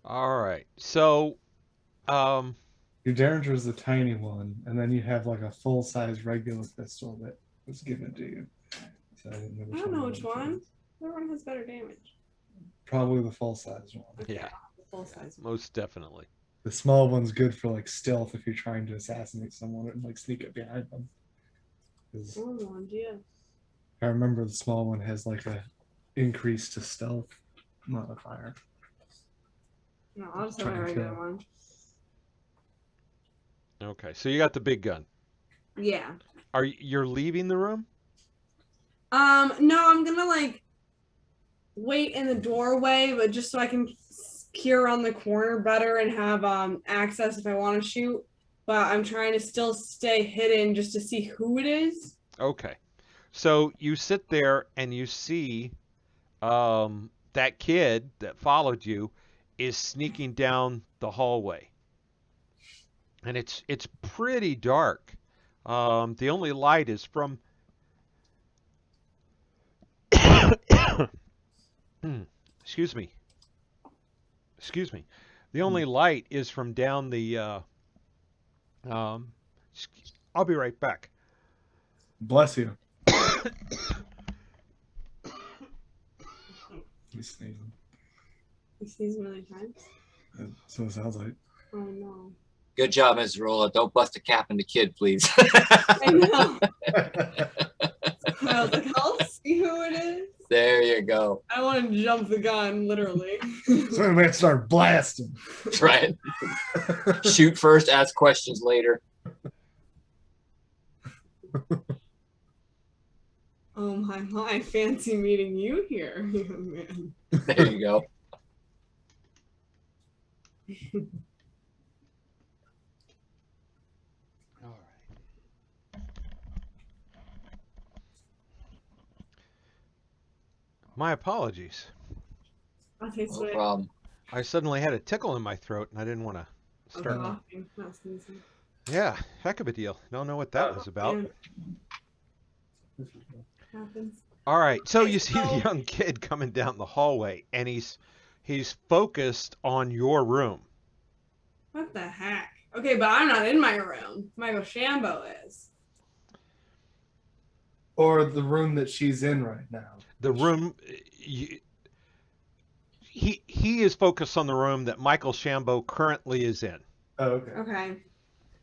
All right. So, Your Derringer is the tiny one, and then you have like a full-size regular pistol that was given to you. So I don't know which one. That one has better damage. Probably the full-size one. yeah, The full size. most definitely. The small one's good for like stealth if you're trying to assassinate someone and like sneak up behind them. 'Cause Oh, yeah. I remember the small one has like a increase to stealth modifier. No, I'll just have Try my and regular kill. one. Okay. So you got the big gun. Yeah. You're leaving the room? No, I'm gonna like wait in the doorway, but just so I can peer around the corner better and have access if I want to shoot. But I'm trying to still stay hidden just to see who it is. Okay. So you sit there and you see that kid that followed you is sneaking down the hallway. And it's pretty dark. The only light is from excuse me. The only light is from down the I'll be right back. Bless you. He's sneezing. You sneeze many times. So it sounds like. Oh no. Good job, Ms. Rolla. Don't bust a cap in the kid, please. I know. I was like, I'll see who it is. There you go. I want to jump the gun, literally. So we have to start blasting. That's right. Shoot first, ask questions later. Oh my, fancy meeting you here, young man. There you go. All right. My apologies. I'll taste No it. problem. I suddenly had a tickle in my throat, and I didn't want to I'm start. coughing, not sneezing. Yeah, heck of a deal. Don't know what that was about. Yeah, happens. All right, so Okay, you see the so- young kid coming down the hallway, and he's focused on your room. What the heck? Okay, but I'm not in my room. Michael Shambo is. Or the room that she's in right now. The room, he is focused on the room that Michael Shambo currently is in. Oh, okay. Okay.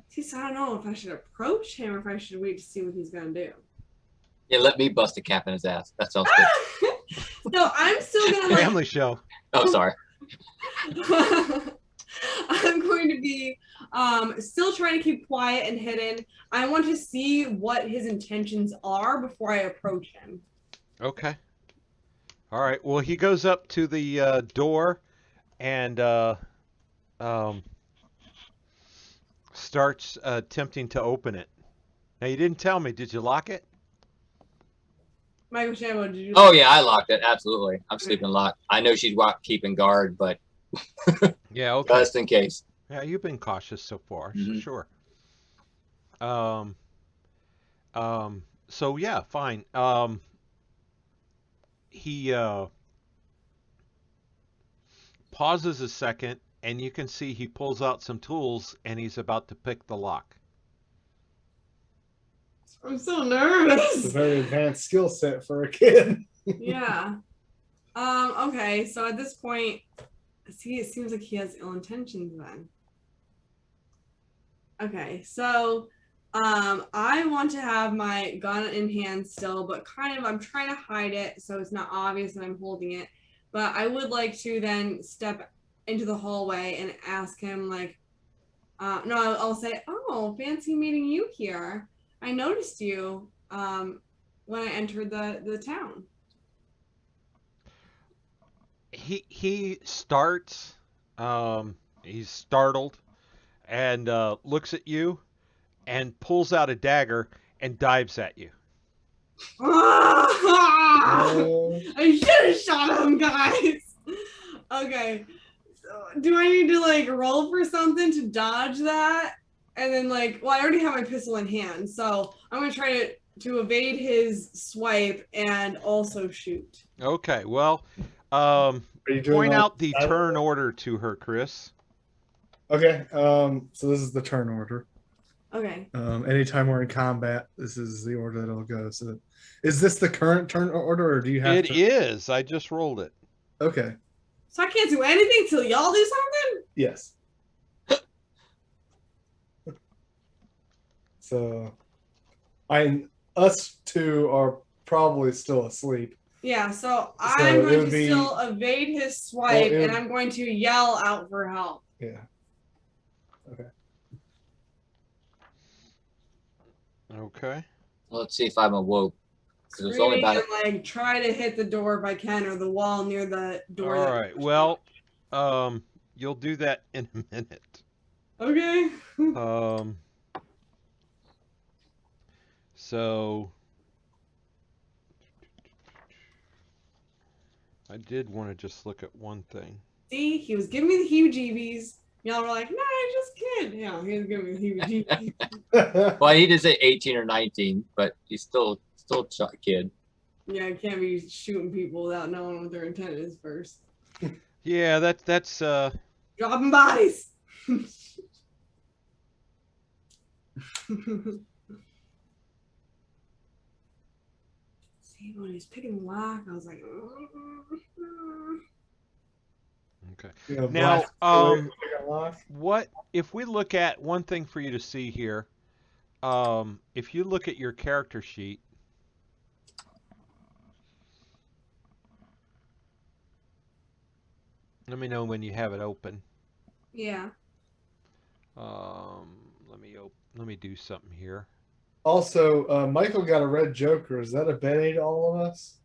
See, so I don't know if I should approach him or if I should wait to see what he's gonna do. Yeah, let me bust a cap in his ass. That sounds good. No, I'm still gonna like. Family show. Oh, sorry. I'm going to be still trying to keep quiet and hidden. I want to see what his intentions are before I approach him. Okay. All right. Well, he goes up to the door and starts attempting to open it. Now, you didn't tell me. Did you lock it? Michael Shambo, did you? Oh, yeah, I locked it. Absolutely. I'm sleeping locked. I know she's keeping guard, but Yeah. Okay. just in case. Yeah, you've been cautious so far. Mhm. Sure. So yeah, fine. He pauses a second, and you can see he pulls out some tools, and he's about to pick the lock. I'm so It's a nervous. very advanced skill set for a kid. Yeah. Okay, so at this point, see, it seems like he has ill intentions then. Okay, so I want to have my gun in hand still, but kind of I'm trying to hide it so it's not obvious that I'm holding it. But I would like to then step into the hallway and ask him like, no, I'll say, oh, fancy meeting you here. I noticed you when I entered the town. He starts. He's startled, and looks at you, and pulls out a dagger and dives at you. I should have shot him, guys. Okay. So do I need to like roll for something to dodge that? And then like, well, I already have my pistol in hand, so I'm gonna try to evade his swipe and also shoot. Okay. Well, Are you doing point all- out the turn order to her, Chris. Okay. So this is the turn order. Okay. Anytime we're in combat, this is the order that it'll go. So, is this the current turn order, or do you have It to? is. I just rolled it. Okay. So I can't do anything till y'all do something? Yes. So, us two are probably still asleep. Yeah, so So I'm it going would to be- still evade his swipe Well, it and would- I'm going to yell out for help. Yeah. Okay. Let's see if I'm awoke. 'Cause it's only Screaming about and like try to hit the door if I can or the wall near the door. All that- right. Well, you'll do that in a minute. Okay. So I did want to just look at one thing. See, he was giving me the heebie-jeebies. Y'all were like, "No, I'm just kidding." Yeah, he was giving me the heebie-jeebies. well, he did say 18 or 19, but he's still a kid. Yeah, I can't be shooting people without knowing what their intent is first. Yeah, that's Dropping bodies. See, when he was picking the lock, I was like, okay. Yeah, Now, blast away, lock. what if we look at one thing for you to see here? If you look at your character sheet, Let me know when you have it open. Yeah. Let me do something here. Also, Michael got a red Joker. Is that a bad to all of us?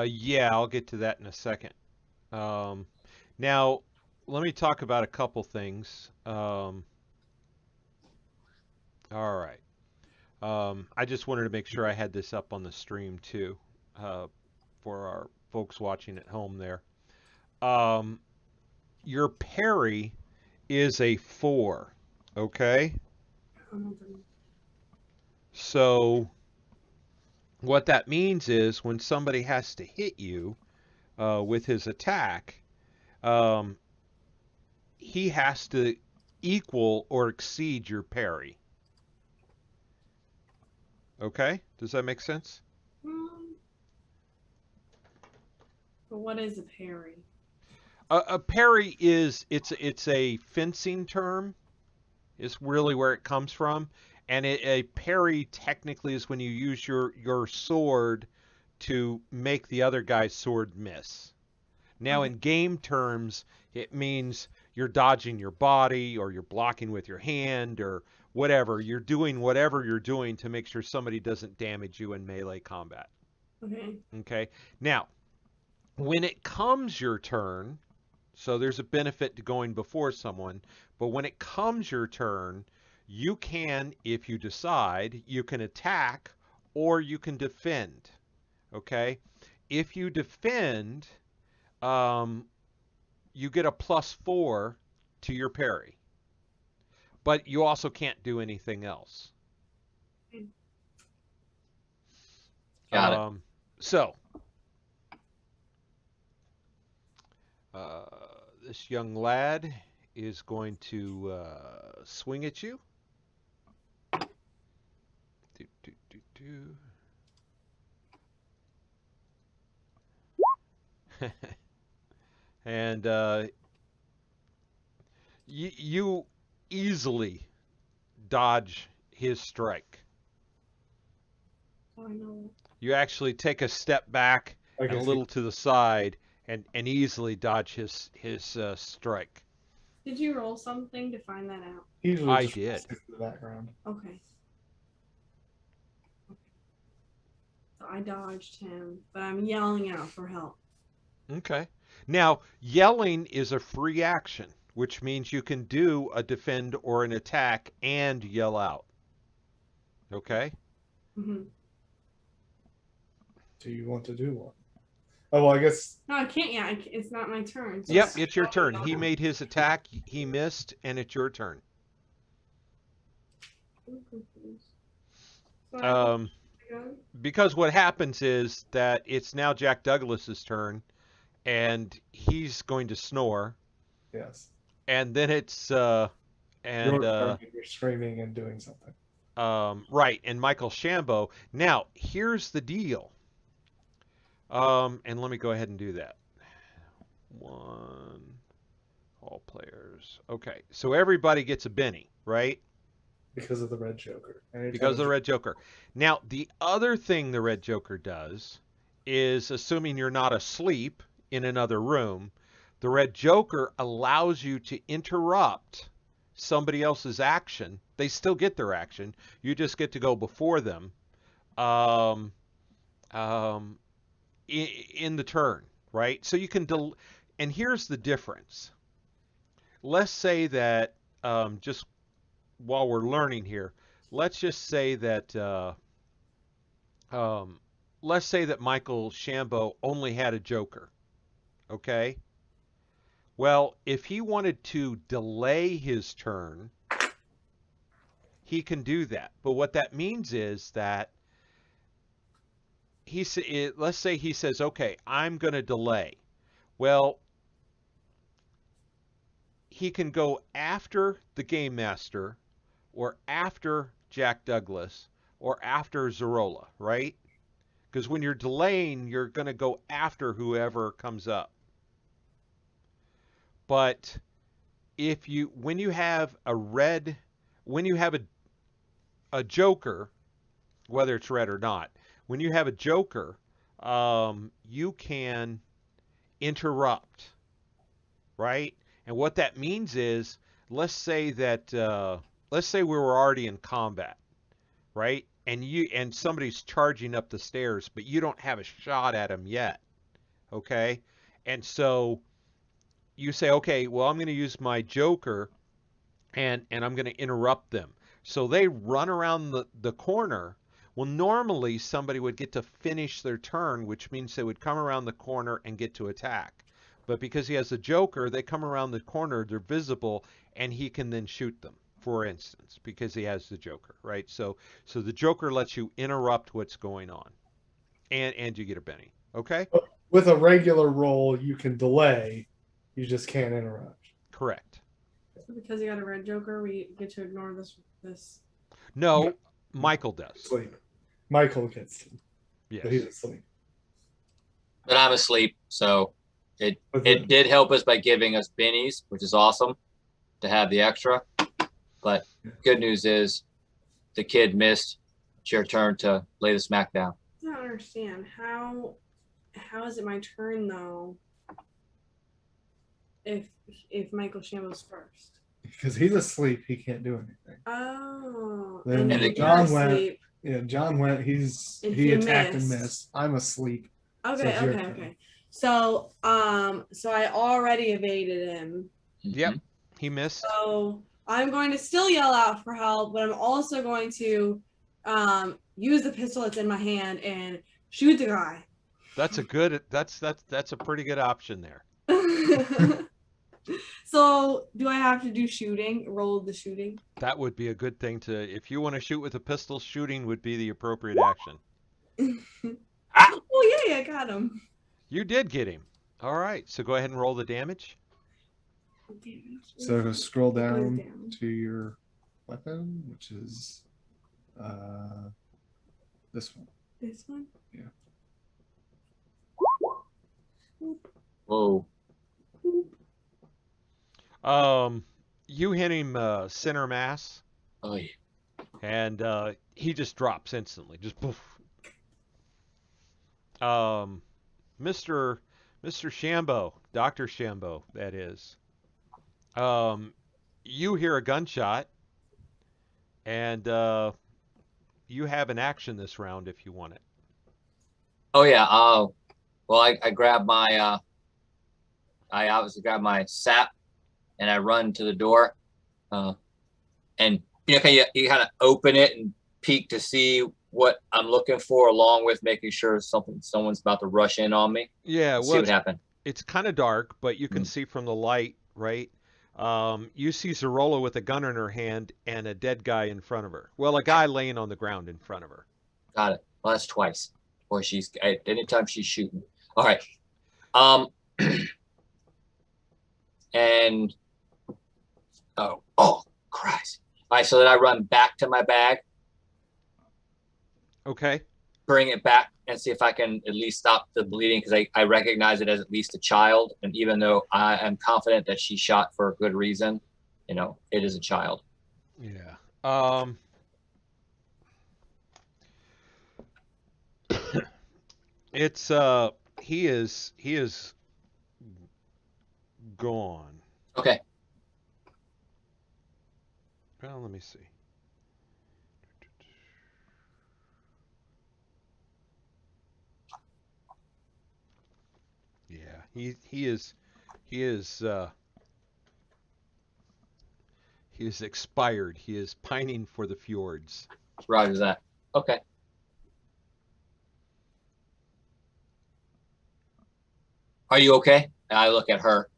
Yeah, I'll get to that in a second. Now, let me talk about a couple things. All right. I just wanted to make sure I had this up on the stream too, for our folks watching at home there. Your parry is a 4, okay? So what that means is when somebody has to hit you with his attack, um, he has to equal or exceed your parry. Okay? Does that make sense? But what is a parry? A parry is it's a fencing term. Is really where it comes from, and a parry technically is when you use your sword to make the other guy's sword miss. Now, in game terms, it means you're dodging your body or you're blocking with your hand or whatever. You're doing whatever you're doing to make sure somebody doesn't damage you in melee combat. Okay. Okay. Now, when it comes your turn, so there's a benefit to going before someone, but when it comes your turn, you can, if you decide, you can attack or you can defend. Okay? If you defend, you get a +4 to your parry. But you also can't do anything else. Got it. So, this young lad is going to swing at you. Do, do, do, do. And you easily dodge his strike. Oh, I know. You actually take a step back and a little to the side and easily dodge his strike. Did you roll something to find that out? I did. In the background. Okay. So I dodged him, but I'm yelling out for help. Okay. Now, yelling is a free action, which means you can do a defend or an attack and yell out. Okay? Mm-hmm. Do you want to do one? Oh, well, I guess. No, I can't yet. It's not my turn. So Yep, it's your turn. He made his attack, he missed, and it's your turn. I'm confused. Because what happens is that it's now Jack Douglas's turn, and he's going to snore. Yes. And then it's Your turn, you're screaming and doing something. Right, and Michael Shambo. Now, here's the deal. And let me go ahead and do that. All players. Okay, so everybody gets a Benny, right? Because of the red Joker. Because of the red Joker. Now, the other thing the red Joker does is, assuming you're not asleep in another room, the red Joker allows you to interrupt somebody else's action. They still get their action. You just get to go before them in the turn, right? So you can and here's the difference. Let's say that just while we're learning here, let's just say that let's say that Michael Shambo only had a Joker. Okay? Well, if he wanted to delay his turn, he can do that. But what that means is that let's say he says, okay, I'm going to delay. Well, he can go after the Game Master or after Jack Douglas or after Zerola, right? Because when you're delaying, you're going to go after whoever comes up. But when you have a Joker, whether it's red or not, when you have a Joker, you can interrupt, right? And what that means is, let's say that let's say we were already in combat, right? And somebody's charging up the stairs, but you don't have a shot at him yet, okay? And so you say, okay, well, I'm going to use my Joker, and I'm going to interrupt them. So they run around the corner. Well, normally somebody would get to finish their turn, which means they would come around the corner and get to attack. But because he has a Joker, they come around the corner, they're visible, and he can then shoot them, for instance, because he has the Joker, right? So the Joker lets you interrupt what's going on, and you get a Benny, okay? With a regular roll, you can delay. You just can't interrupt. Correct. So because you got a red Joker, we get to ignore this. No, Michael does. Sleep. Michael gets him, Yes. but he's asleep. But I'm asleep, so it Okay. did help us by giving us bennies, which is awesome to have the extra. But good news is the kid missed. It's your turn to lay the smack down. I don't understand how is it my turn though? If Michael Shambo's first. Because he's asleep, he can't do anything. Oh, Then and John you're went. asleep. Yeah, John went. And He attacked and missed. missed. I'm asleep. So Okay, it's your okay, turn. okay. So I already evaded him. Yep, he missed. So I'm going to still yell out for help, but I'm also going to use the pistol that's in my hand and shoot the guy. That's a pretty good option there. So do I have to do shooting? Roll the shooting? That would be a good thing to, if you want to shoot with a pistol, shooting would be the appropriate action. Oh yeah, I got him. You did get him. All right, so go ahead and roll the damage. So scroll It goes down down. to your weapon, which is this one. This one? Whoa. You hit him center mass, Oh, yeah. and he just drops instantly. Just poof. Mr. Shambo, Dr. Shambo, that is. You hear a gunshot, and you have an action this round if you want it. Oh yeah. Well, I grab my I obviously grab my sap and I run to the door. And you kind of open it and peek to see what I'm looking for, along with making sure someone's about to rush in on me. Yeah, See well, what happened. it's kind of dark, but you can see from the light, right? You see Zarola with a gun in her hand and a dead guy in front of her. Well, a guy laying on the ground in front of her. Got it. Well, that's twice. Or anytime she's shooting. All right. And oh Christ. All right, so then I run back to my bag, Okay. bring it back, and see if I can at least stop the bleeding, because I recognize it as at least a child. And even though I am confident that she shot for a good reason, it is a child. Yeah. It's he is gone. Okay. Well, let me see. Yeah, he is expired. He is pining for the fjords. Roger that. Okay. Are you okay? And I look at her.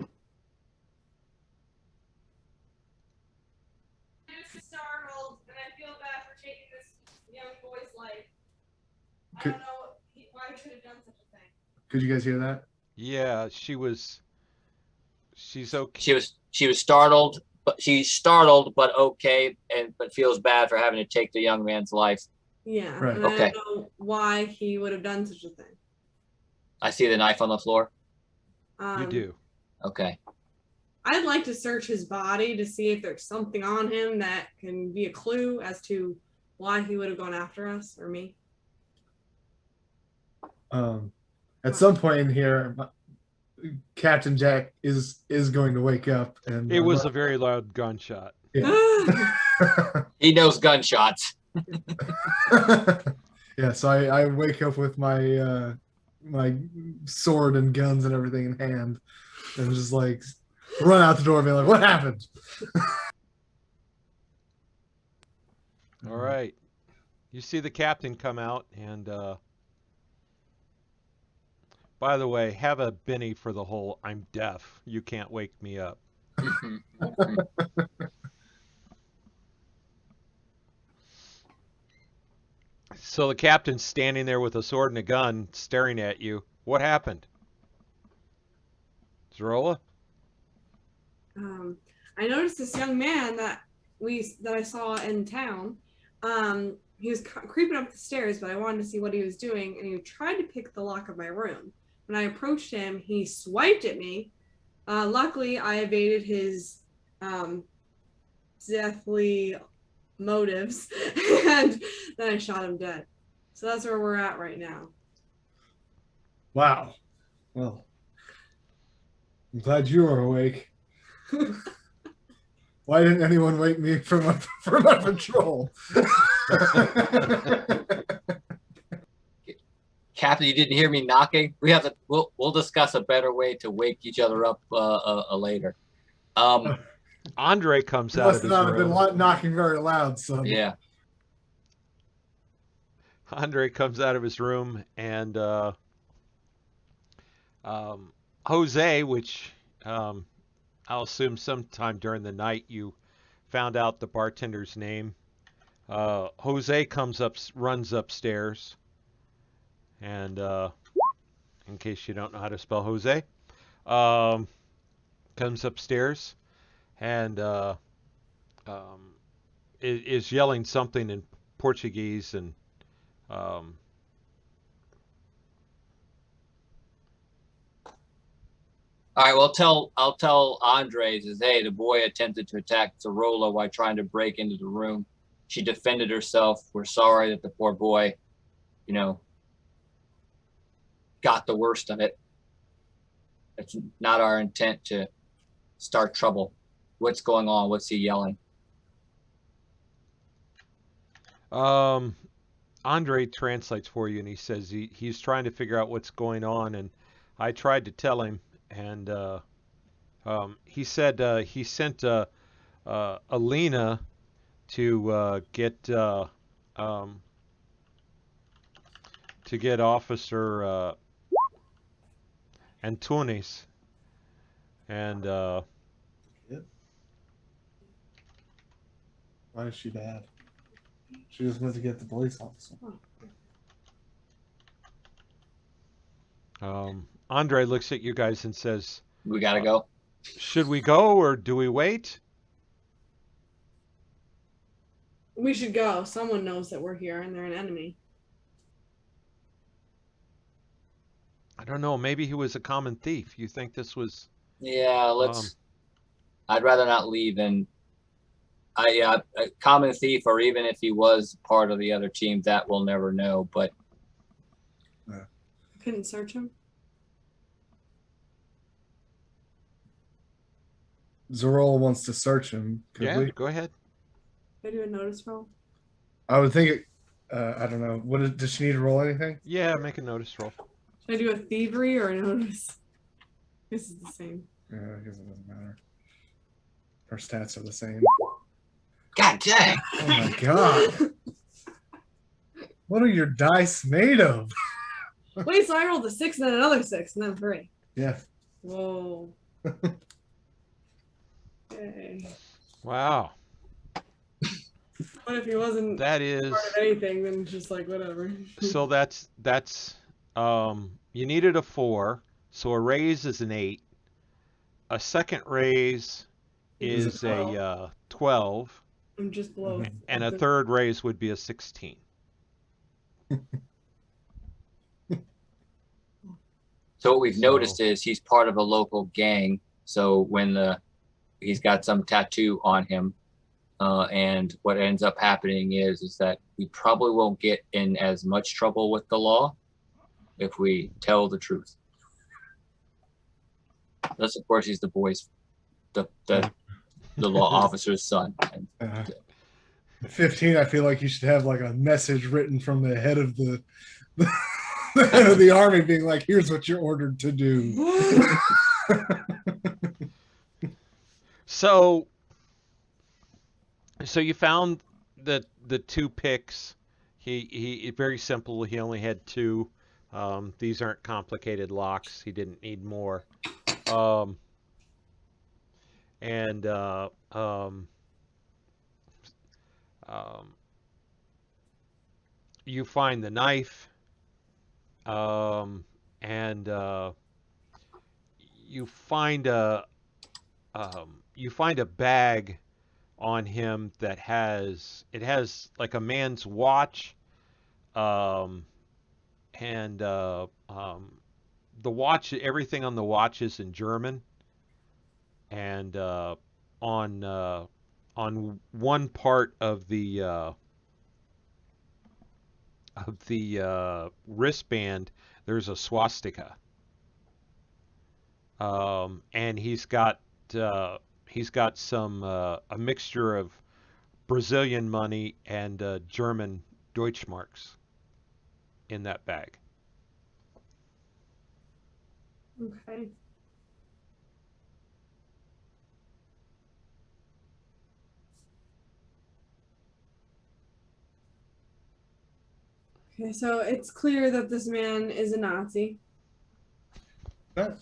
I'm just startled, and I feel bad for taking this young boy's life. I Could- don't know why I should have done such a thing. Could you guys hear that? Yeah, she's okay. She was startled, but she's startled, but okay, but feels bad for having to take the young man's life. Yeah, Right. and I Okay. don't know why he would have done such a thing. I see the knife on the floor. You do. Okay. I'd like to search his body to see if there's something on him that can be a clue as to why he would have gone after us or me. At some point in here, Captain Jack is going to wake up, and It was a very loud gunshot. yeah. He knows gunshots. Yeah, so I wake up with my my sword and guns and everything in hand, and just like run out the door and be like, "What happened?" All right. You see the captain come out, and by the way, have a Benny for the whole "I'm deaf, you can't wake me up." So the captain's standing there with a sword and a gun, staring at you. What happened, Zerola? I noticed this young man that I saw in town. He was creeping up the stairs, but I wanted to see what he was doing, and he tried to pick the lock of my room. When I approached him, he swiped at me. Luckily, I evaded his deathly motives, and then I shot him dead. So that's where we're at right now. Wow. Well, I'm glad you are awake. Why didn't anyone wake me from my patrol? Captain, you didn't hear me knocking. We'll discuss a better way to wake each other up later. Andre comes You out of must his not have room. been knocking very loud, son. Yeah. Andre comes out of his room, and Jose, which I'll assume sometime during the night you found out the bartender's name. Jose runs upstairs, and in case you don't know how to spell Jose, comes upstairs and is yelling something in Portuguese, and All right. Well, I'll tell Andre, says, hey, the boy attempted to attack Zerola while trying to break into the room. She defended herself. We're sorry that the poor boy, got the worst of it. It's not our intent to start trouble. What's going on? What's he yelling? Andre translates for you, and he says he's trying to figure out what's going on, and I tried to tell him, and he said he sent Alina to get Officer Antunes, and Yep. Why is she bad? She just went to get the police officer. Andre looks at you guys and says, We got to go. should we go or do we wait? We should go. Someone knows that we're here and they're an enemy. I don't know. Maybe he was a common thief. You think this was... Yeah, let's. I'd rather not leave. And a common thief, or even if he was part of the other team, that we'll never know. But Couldn't search him. Zerola wants to search him. Could Yeah, we? go ahead. Could I do a notice roll? I would think. I don't know. Does she need to roll anything? Yeah, make a notice roll. Should I do a thievery or a notice? This is the same. Yeah, I guess it doesn't matter. Her stats are the same. God dang. Oh my god. What are your dice made of? Wait, so I rolled a 6 and then another 6 and then 3. Yeah. Whoa. Okay. Wow. What if he wasn't That is... part of anything, then just like whatever. So that's you needed a 4, so a raise is an 8. A second raise is a 12, I'm just below. and a third raise would be a 16. So what we've noticed is he's part of a local gang. So when he's got some tattoo on him, and what ends up happening is that we probably won't get in as much trouble with the law. if we tell the truth. Unless, of course, he's the boy's, the law officer's son. And 15, I feel like you should have like a message written from the head of the head of the army being like, here's what you're ordered to do. So you found the two picks. He very simple. He only had two. These aren't complicated locks. He didn't need more. And you find the knife, and you find a bag on him that has like a man's watch, and the watch, everything on the watch is in German, and on one part of the wristband there's a swastika, and he's got some a mixture of Brazilian money and German Deutschmarks in that bag. Okay. Okay, so it's clear that this man is a Nazi. Not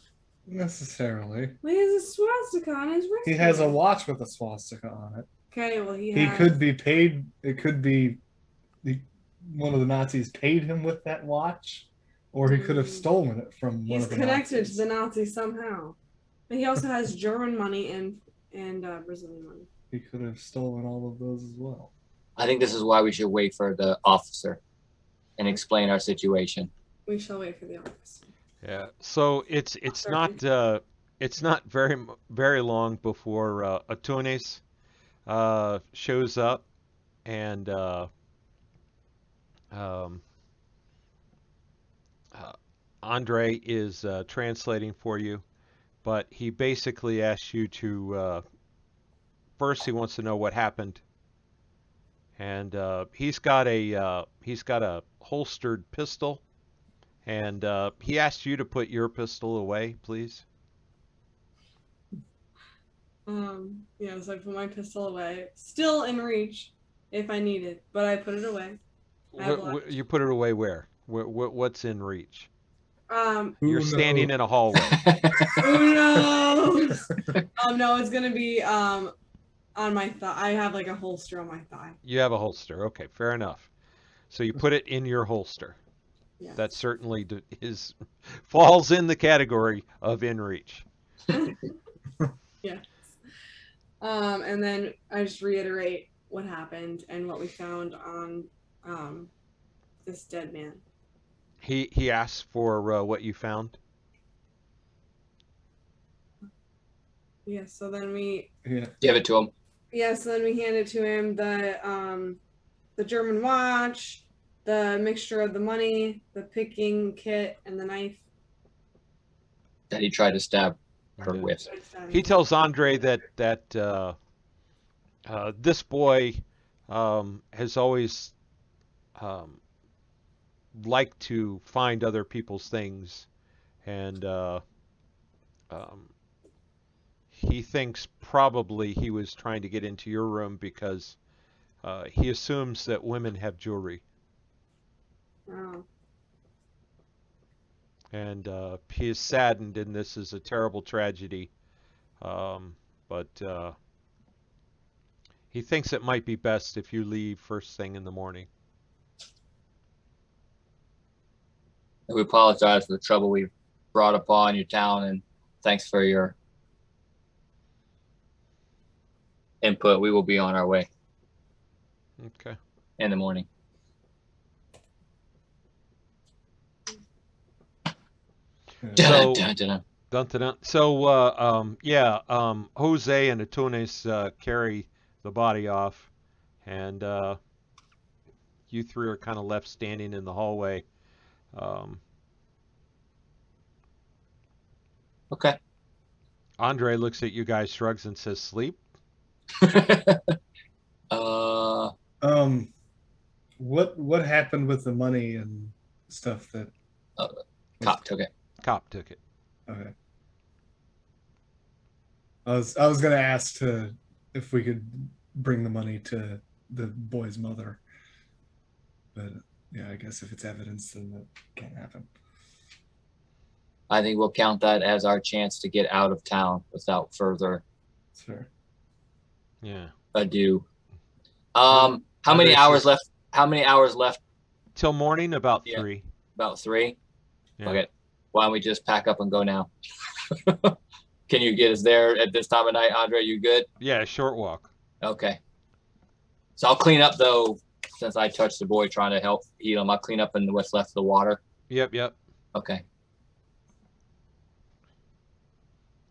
necessarily. Well, he has a swastika on his wrist. He has a watch with a swastika on it. Okay, well He could be paid. It could be one of the Nazis paid him with that watch, or he could have stolen it from one He's of the connected Nazis. to the Nazis somehow. But he also has German money and Brazilian money. He could have stolen all of those as well. I think this is why we should wait for the officer and explain our situation. We shall wait for the officer. Yeah. So it's not very long before Atunes shows up, and Andre is translating for you, but he basically asks you to first he wants to know what happened, and he's got a holstered pistol, and he asked you to put your pistol away, please. Yeah, so I put my pistol away, still in reach if I need it, but I put it away. You put it away where? What's in reach? Who You're standing in a hallway. Who knows? No, it's gonna be on my thigh. I have like a holster on my thigh. You have a holster. Okay, fair enough. So you put it in your holster. Yeah. That certainly falls in the category of in reach. Yes. And then I just reiterate what happened and what we found on this dead man. He asks for what you found. Yeah, so then we Give it to him. Yeah, so then we handed to him the German watch, the mixture of the money, the picking kit, and the knife that he tried to stab her with. He tells Andre that this boy has always liked to find other people's things, and he thinks probably he was trying to get into your room because he assumes that women have jewelry. Wow. And he is saddened, and this is a terrible tragedy. But he thinks it might be best if you leave first thing in the morning. We apologize for the trouble we've brought upon your town, and thanks for your input. We will be on our way. Okay. In the morning. So, dun, dun, dun, dun. So Jose and Atunes carry the body off, and you three are kind of left standing in the hallway. Okay. Andre looks at you guys, shrugs, and says, "Sleep." uh, What happened with the money and stuff that Cop took it. Cop took it. okay. I was gonna ask if we could bring the money to the boy's mother. But yeah, I guess if it's evidence then that can't happen. I think we'll count that as our chance to get out of town without further Sure. Yeah. ado. How many Andre hours says- left? How many hours left? Till morning, about Yeah. 3. About 3. Yeah. Okay. Why don't we just pack up and go now? Can you get us there at this time of night, Andre? You good? Yeah, short walk. Okay. So I'll clean up though, since I touched the boy trying to help heal him. I'll clean up in what's left of the water. Yep, yep. Okay.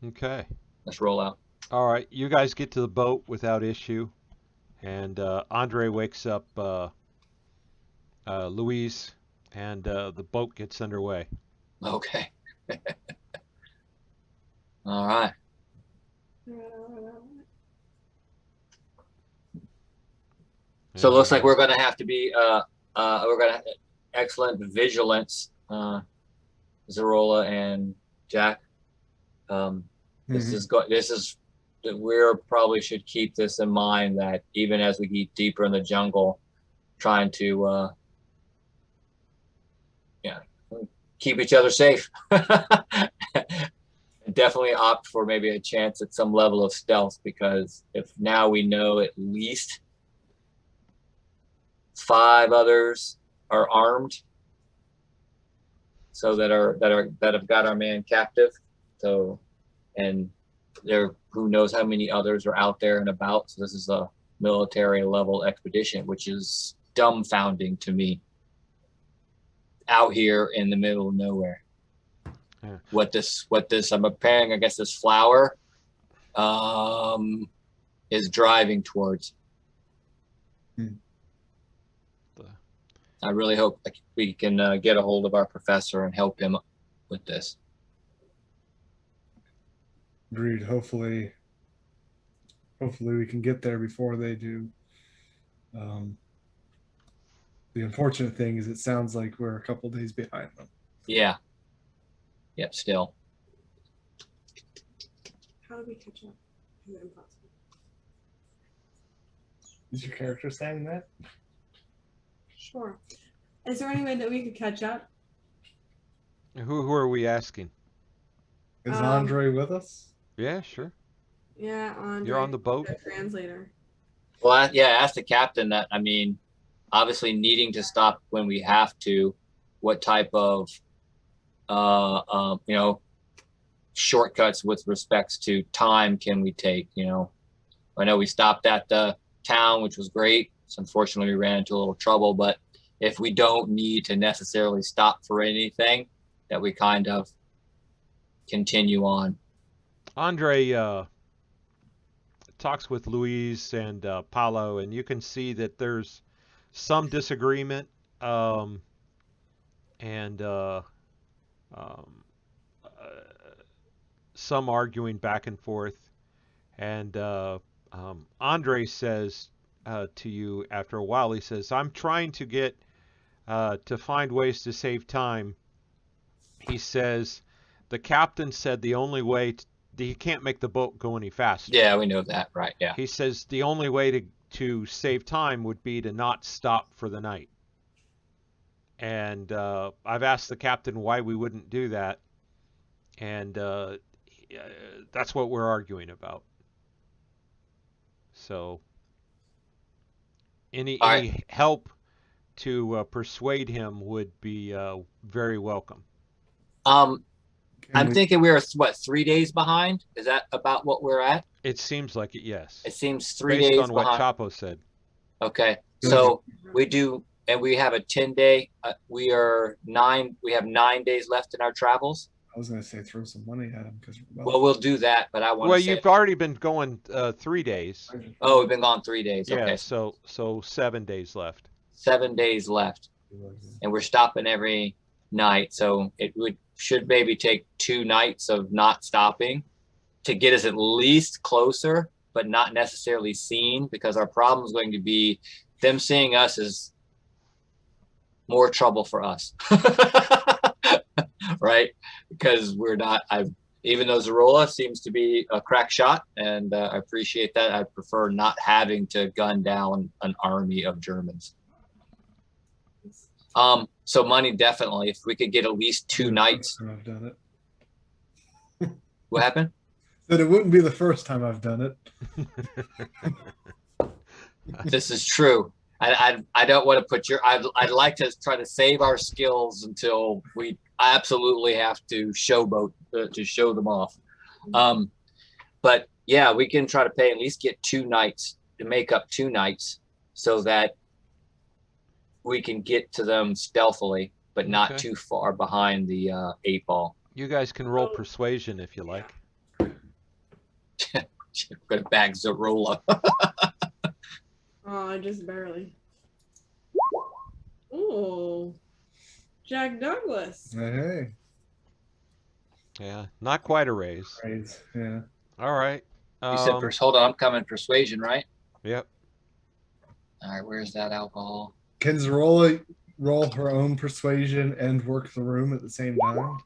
Okay. Let's roll out. All right, you guys get to the boat without issue, and Andre wakes up Louise, and the boat gets underway. Okay. All right. So it looks like we're going to have to be we're going to excellent vigilance, Zarola and Jack. This is we probably should keep this in mind, that even as we get deeper in the jungle, trying to keep each other safe. Definitely opt for maybe a chance at some level of stealth, because if now we know at least 5 others are armed, so that have got our man captive. So, and there, who knows how many others are out there and about. So this is a military level expedition, which is dumbfounding to me. Out here in the middle of nowhere. Yeah. What this I'm preparing, I guess this flower is driving towards. I really hope we can get a hold of our professor and help him with this. Agreed. Hopefully we can get there before they do. The unfortunate thing is it sounds like we're a couple days behind them. Yeah. Yep, still. How do we catch up? Is it impossible? Is your character saying that? Sure. Is there any way that we could catch up? Who are we asking? Is Andre with us? Yeah, sure. Yeah, You're on the boat. The translator. Well, ask the captain that. I mean, obviously needing to stop when we have to. What type of shortcuts with respects to time can we take? I know we stopped at the town, which was great. So unfortunately, we ran into a little trouble. But if we don't need to necessarily stop for anything, that we kind of continue on. Andre talks with Luis and Paulo, and you can see that there's some disagreement and some arguing back and forth. And Andre says to you after a while, he says, "I'm trying to get to find ways to save time." He says, "The captain said the only way he can't make the boat go any faster." Yeah, we know that, right? Yeah. He says the only way to save time would be to not stop for the night. And I've asked the captain why we wouldn't do that, and that's what we're arguing about. So any help to persuade him would be very welcome. I'm thinking we're 3 days behind? Is that about what we're at? It seems like it, yes. It seems 3 Based days on what behind. Chapo said. Okay, so we do, and we have a 10-day. We have 9 days left in our travels. I was going to say throw some money at him because. Well, we'll do that, but I want. Well, you've already been going 3 days. Oh, we've been gone 3 days. Yeah, Okay, so 7 days left. 7 days left, and we're stopping every night. So it would should maybe take 2 nights of not stopping to get us at least closer, but not necessarily seen, because our problem is going to be them seeing us as more trouble for us. Right? Because we're not, even though Zarola seems to be a crack shot, and I appreciate that, I prefer not having to gun down an army of Germans. So money, definitely. If we could get at least 2 nights. I've done it. What happened? That it wouldn't be the first time I've done it. This is true. I don't want to put your. I'd like to try to save our skills until we absolutely have to showboat to show them off. But yeah, we can try to pay at least get 2 nights to make up 2 nights, so that we can get to them stealthily, but not too far behind the 8 ball. You guys can roll persuasion if you like. I'm gonna bag Zarola. Oh, just barely. Ooh, Jack Douglas. Hey. Yeah, not quite a raise. Raise. Yeah. All right. You said, hold on, I'm coming persuasion, right? Yep. All right, where's that alcohol? Can Zarola roll her own persuasion and work the room at the same time?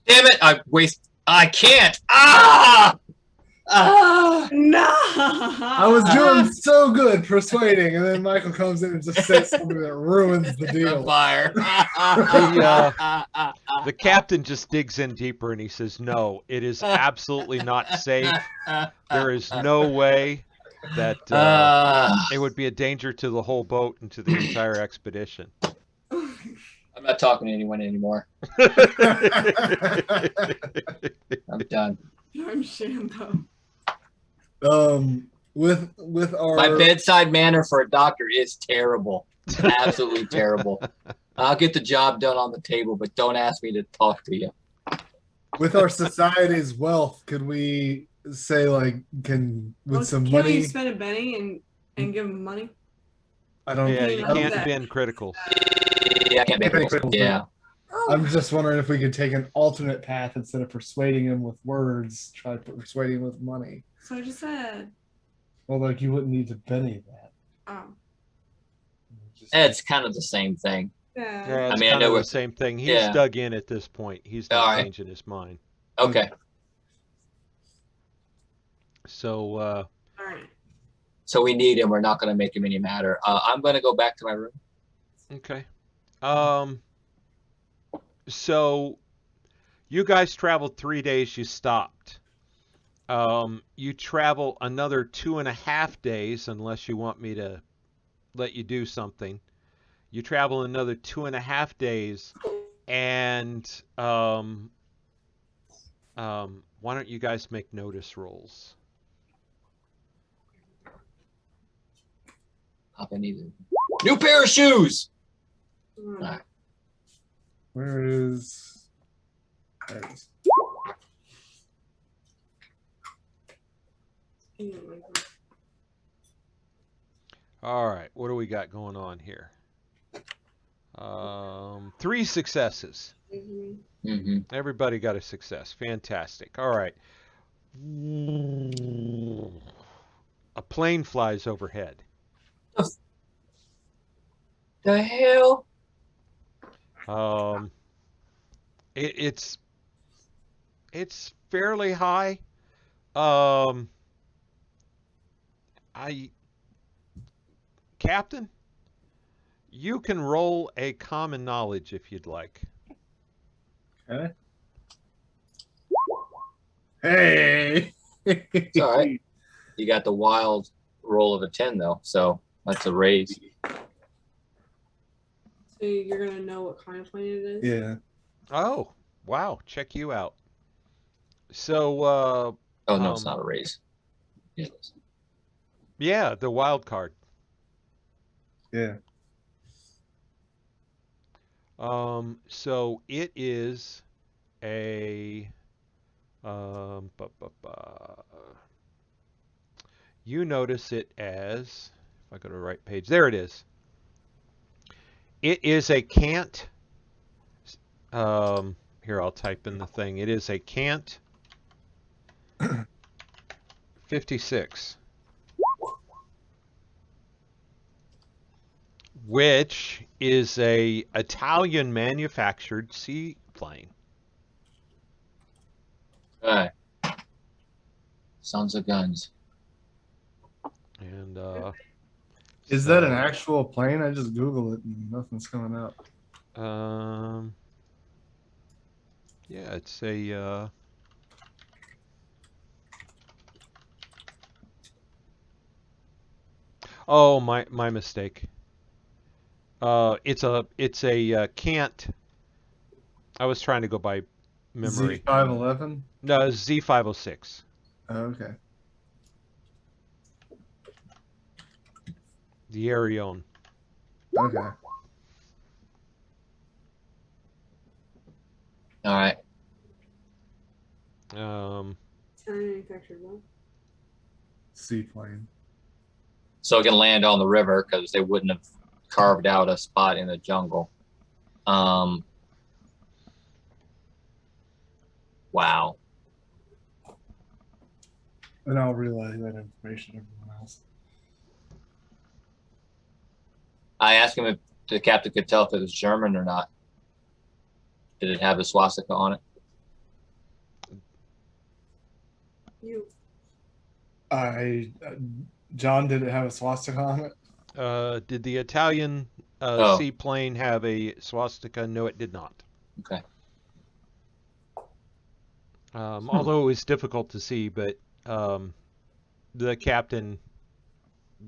Damn it! I can't. Ah! Ah! No. I was doing so good persuading, and then Michael comes in and just says something that ruins the deal. Fire. The captain just digs in deeper and he says, "No, it is absolutely not safe. There is no way that it would be a danger to the whole boat and to the entire expedition." I'm not talking to anyone anymore. I'm done. Darn Shambo. With our My bedside manner for a doctor is terrible. Absolutely terrible. I'll get the job done on the table, but don't ask me to talk to you. with our society's wealth, could we say like some can money? you spend a penny and give him money? I don't. Yeah, you I don't can't know. bend critical. Yeah, I can't be critical. Yeah. I'm just wondering if we could take an alternate path instead of persuading him with words, try persuading him with money. So I just said. Well, like you wouldn't need to penny that. Oh. It's kind of the same thing. Yeah. Yeah, it's I mean, I kind know of the we're- same thing. He's yeah. dug in at this point. He's All not right. changing his mind. Okay. So, All right. So we need him. We're not going to make him any matter. I'm going to go back to my room. okay. So you guys traveled 3 days. You stopped. You travel another 2.5 days, unless you want me to let you do something. You travel another 2.5 days, and why don't you guys make notice rolls? I need a new pair of shoes. Mm. Where is? There it is. All right, what do we got going on here? 3 successes. Mm-hmm. Everybody got a success. Fantastic. All right. A plane flies overhead. The hell? It's fairly high. Captain, you can roll a common knowledge if you'd like. Okay. Hey. It's all right. You got the wild roll of a 10 though, so that's a raise. So you're gonna know what kind of plane it is? Yeah. Oh, wow. Check you out. So, Oh no, it's not a raise. It is. yeah, the wild card. Yeah. So it is a you notice it as, if I go to the right page, there it is. It is a cant. Here, Here, I'll type in the thing. It is a Cant 56, which is a Italian manufactured seaplane. Okay. Sons of guns. And Is that an actual plane? I just Googled it and nothing's coming up. yeah, it's a oh, my mistake. It's a Cant. I was trying to go by memory. Z511? No, Z506. Oh, okay. The Arione. Okay. All right. Italian manufactured one. Seaplane. So it can land on the river because they wouldn't have carved out a spot in the jungle. Wow. And I'll relay that information to everyone else. I asked him if the captain could tell if it was German or not. Did it have a swastika on it? You. John, did it have a swastika on it? Did the Italian Oh. seaplane have a swastika? No, it did not. Okay. Although it was difficult to see, but the captain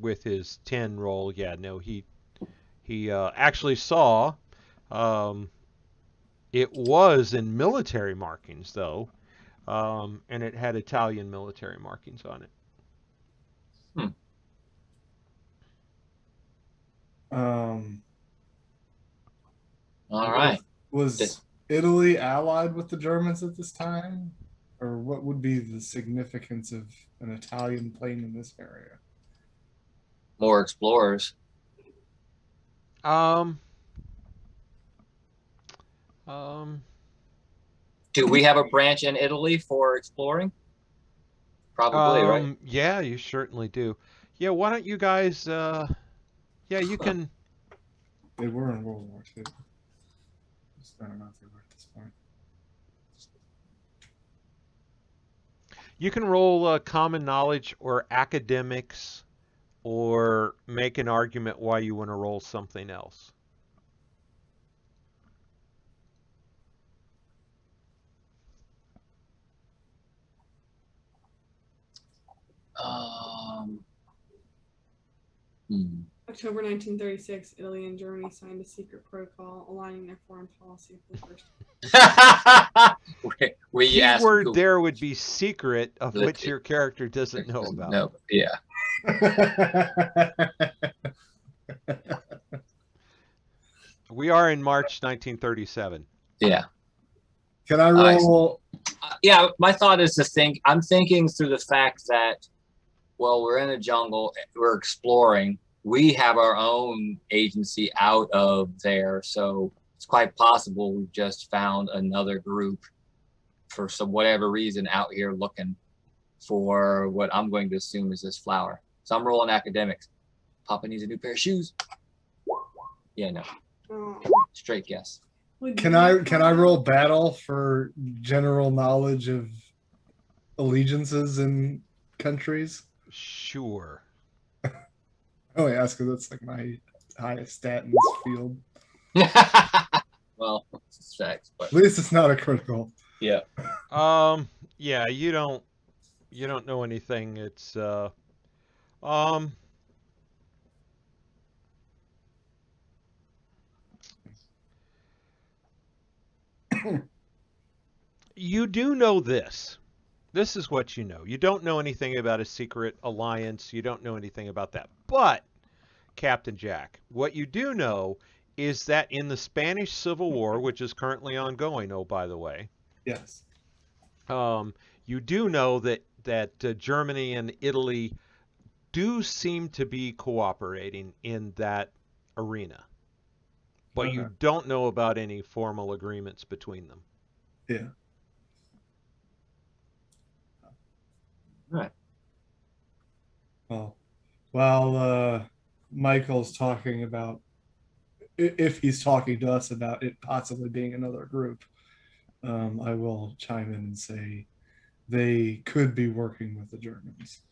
with his 10 roll, yeah, no, he actually saw it was in military markings, though, and it had Italian military markings on it. All right. Was Italy allied with the Germans at this time? Or what would be the significance of an Italian plane in this area? More explorers. Do we have a branch in Italy for exploring? Probably, right? Yeah, you certainly do. Yeah, why don't you guys, yeah, you can. They were in World War II. I don't know if they were at this point. You can roll common knowledge or academics, or make an argument why you want to roll something else. October 1936, Italy and Germany signed a secret protocol aligning their foreign policy for the first time. Keyword there would be secret, of which your character doesn't know about. No, yeah. We are in March 1937. Yeah. Can I roll? Yeah, my thought is to think. I'm thinking through the fact that, well, we're in a jungle, we're exploring. We have our own agency out of there, so it's quite possible we've just found another group for some whatever reason out here looking for what I'm going to assume is this flower. So I'm rolling academics. Papa needs a new pair of shoes. Yeah, no. Straight guess. Can I roll battle for general knowledge of allegiances in countries? Sure. I only ask because that's like my highest stat in this field. Well, it's facts, but at least it's not a critical. Yeah. Yeah, you don't know anything. It's you do know this. This is what you know. You don't know anything about a secret alliance. You don't know anything about that. But, Captain Jack, what you do know is that in the Spanish Civil War, which is currently ongoing, oh, by the way. Yes. You do know that Germany and Italy do seem to be cooperating in that arena. But you don't know about any formal agreements between them. Yeah. Right. Well, while Michael's talking about, if he's talking to us about it possibly being another group, I will chime in and say they could be working with the Germans.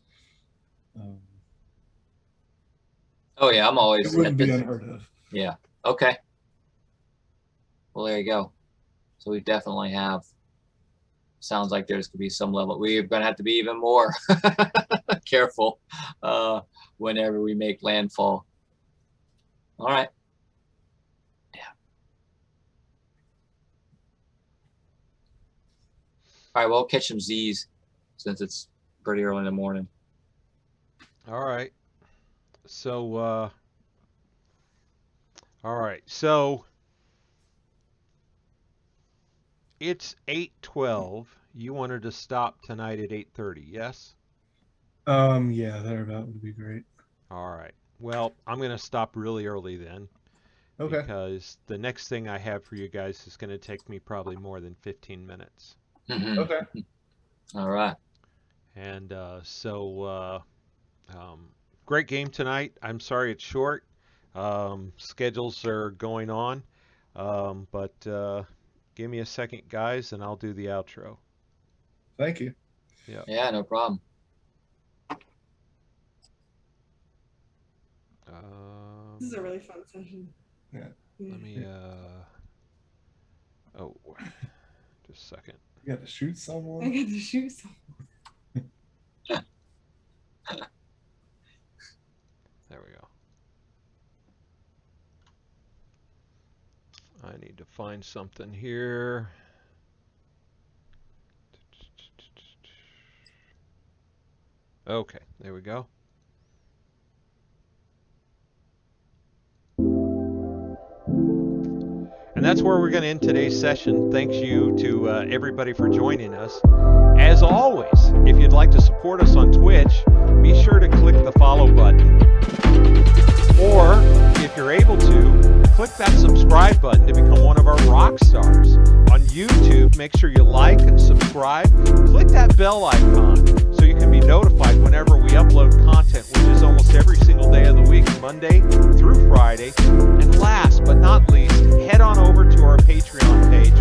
Oh yeah, I'm always. It wouldn't be unheard of. Yeah. Okay. Well, there you go. So we definitely have. Sounds like there's could be some level. We're going to have to be even more careful whenever we make landfall. All right. Yeah. All right. Well, catch some Z's since it's pretty early in the morning. All right. So, all right. So it's 8:12. You wanted to stop tonight at 8:30, yes? Yeah, thereabout would be great. All right. Well, I'm going to stop really early then. Okay. Because the next thing I have for you guys is going to take me probably more than 15 minutes. Okay. All right. And great game tonight. I'm sorry it's short. Schedules are going on. But give me a second, guys, and I'll do the outro. Thank you. Yeah. Yeah, no problem. This is a really fun session. Yeah. Let me, oh, just a second. You got to shoot I someone? get to shoot someone. There we go. I need to find something here. Okay, there we go. And that's where we're going to end today's session. Thanks you to everybody for joining us. As always, if you'd like to support us on Twitch, be sure to click the follow button. Or, if you're able to, click that subscribe button to become one of our rock stars. On YouTube, make sure you like and subscribe. Click that bell icon so you can be notified whenever we upload content, which is almost every single day of the week, Monday through Friday. And last but not least, head on over to our Patreon page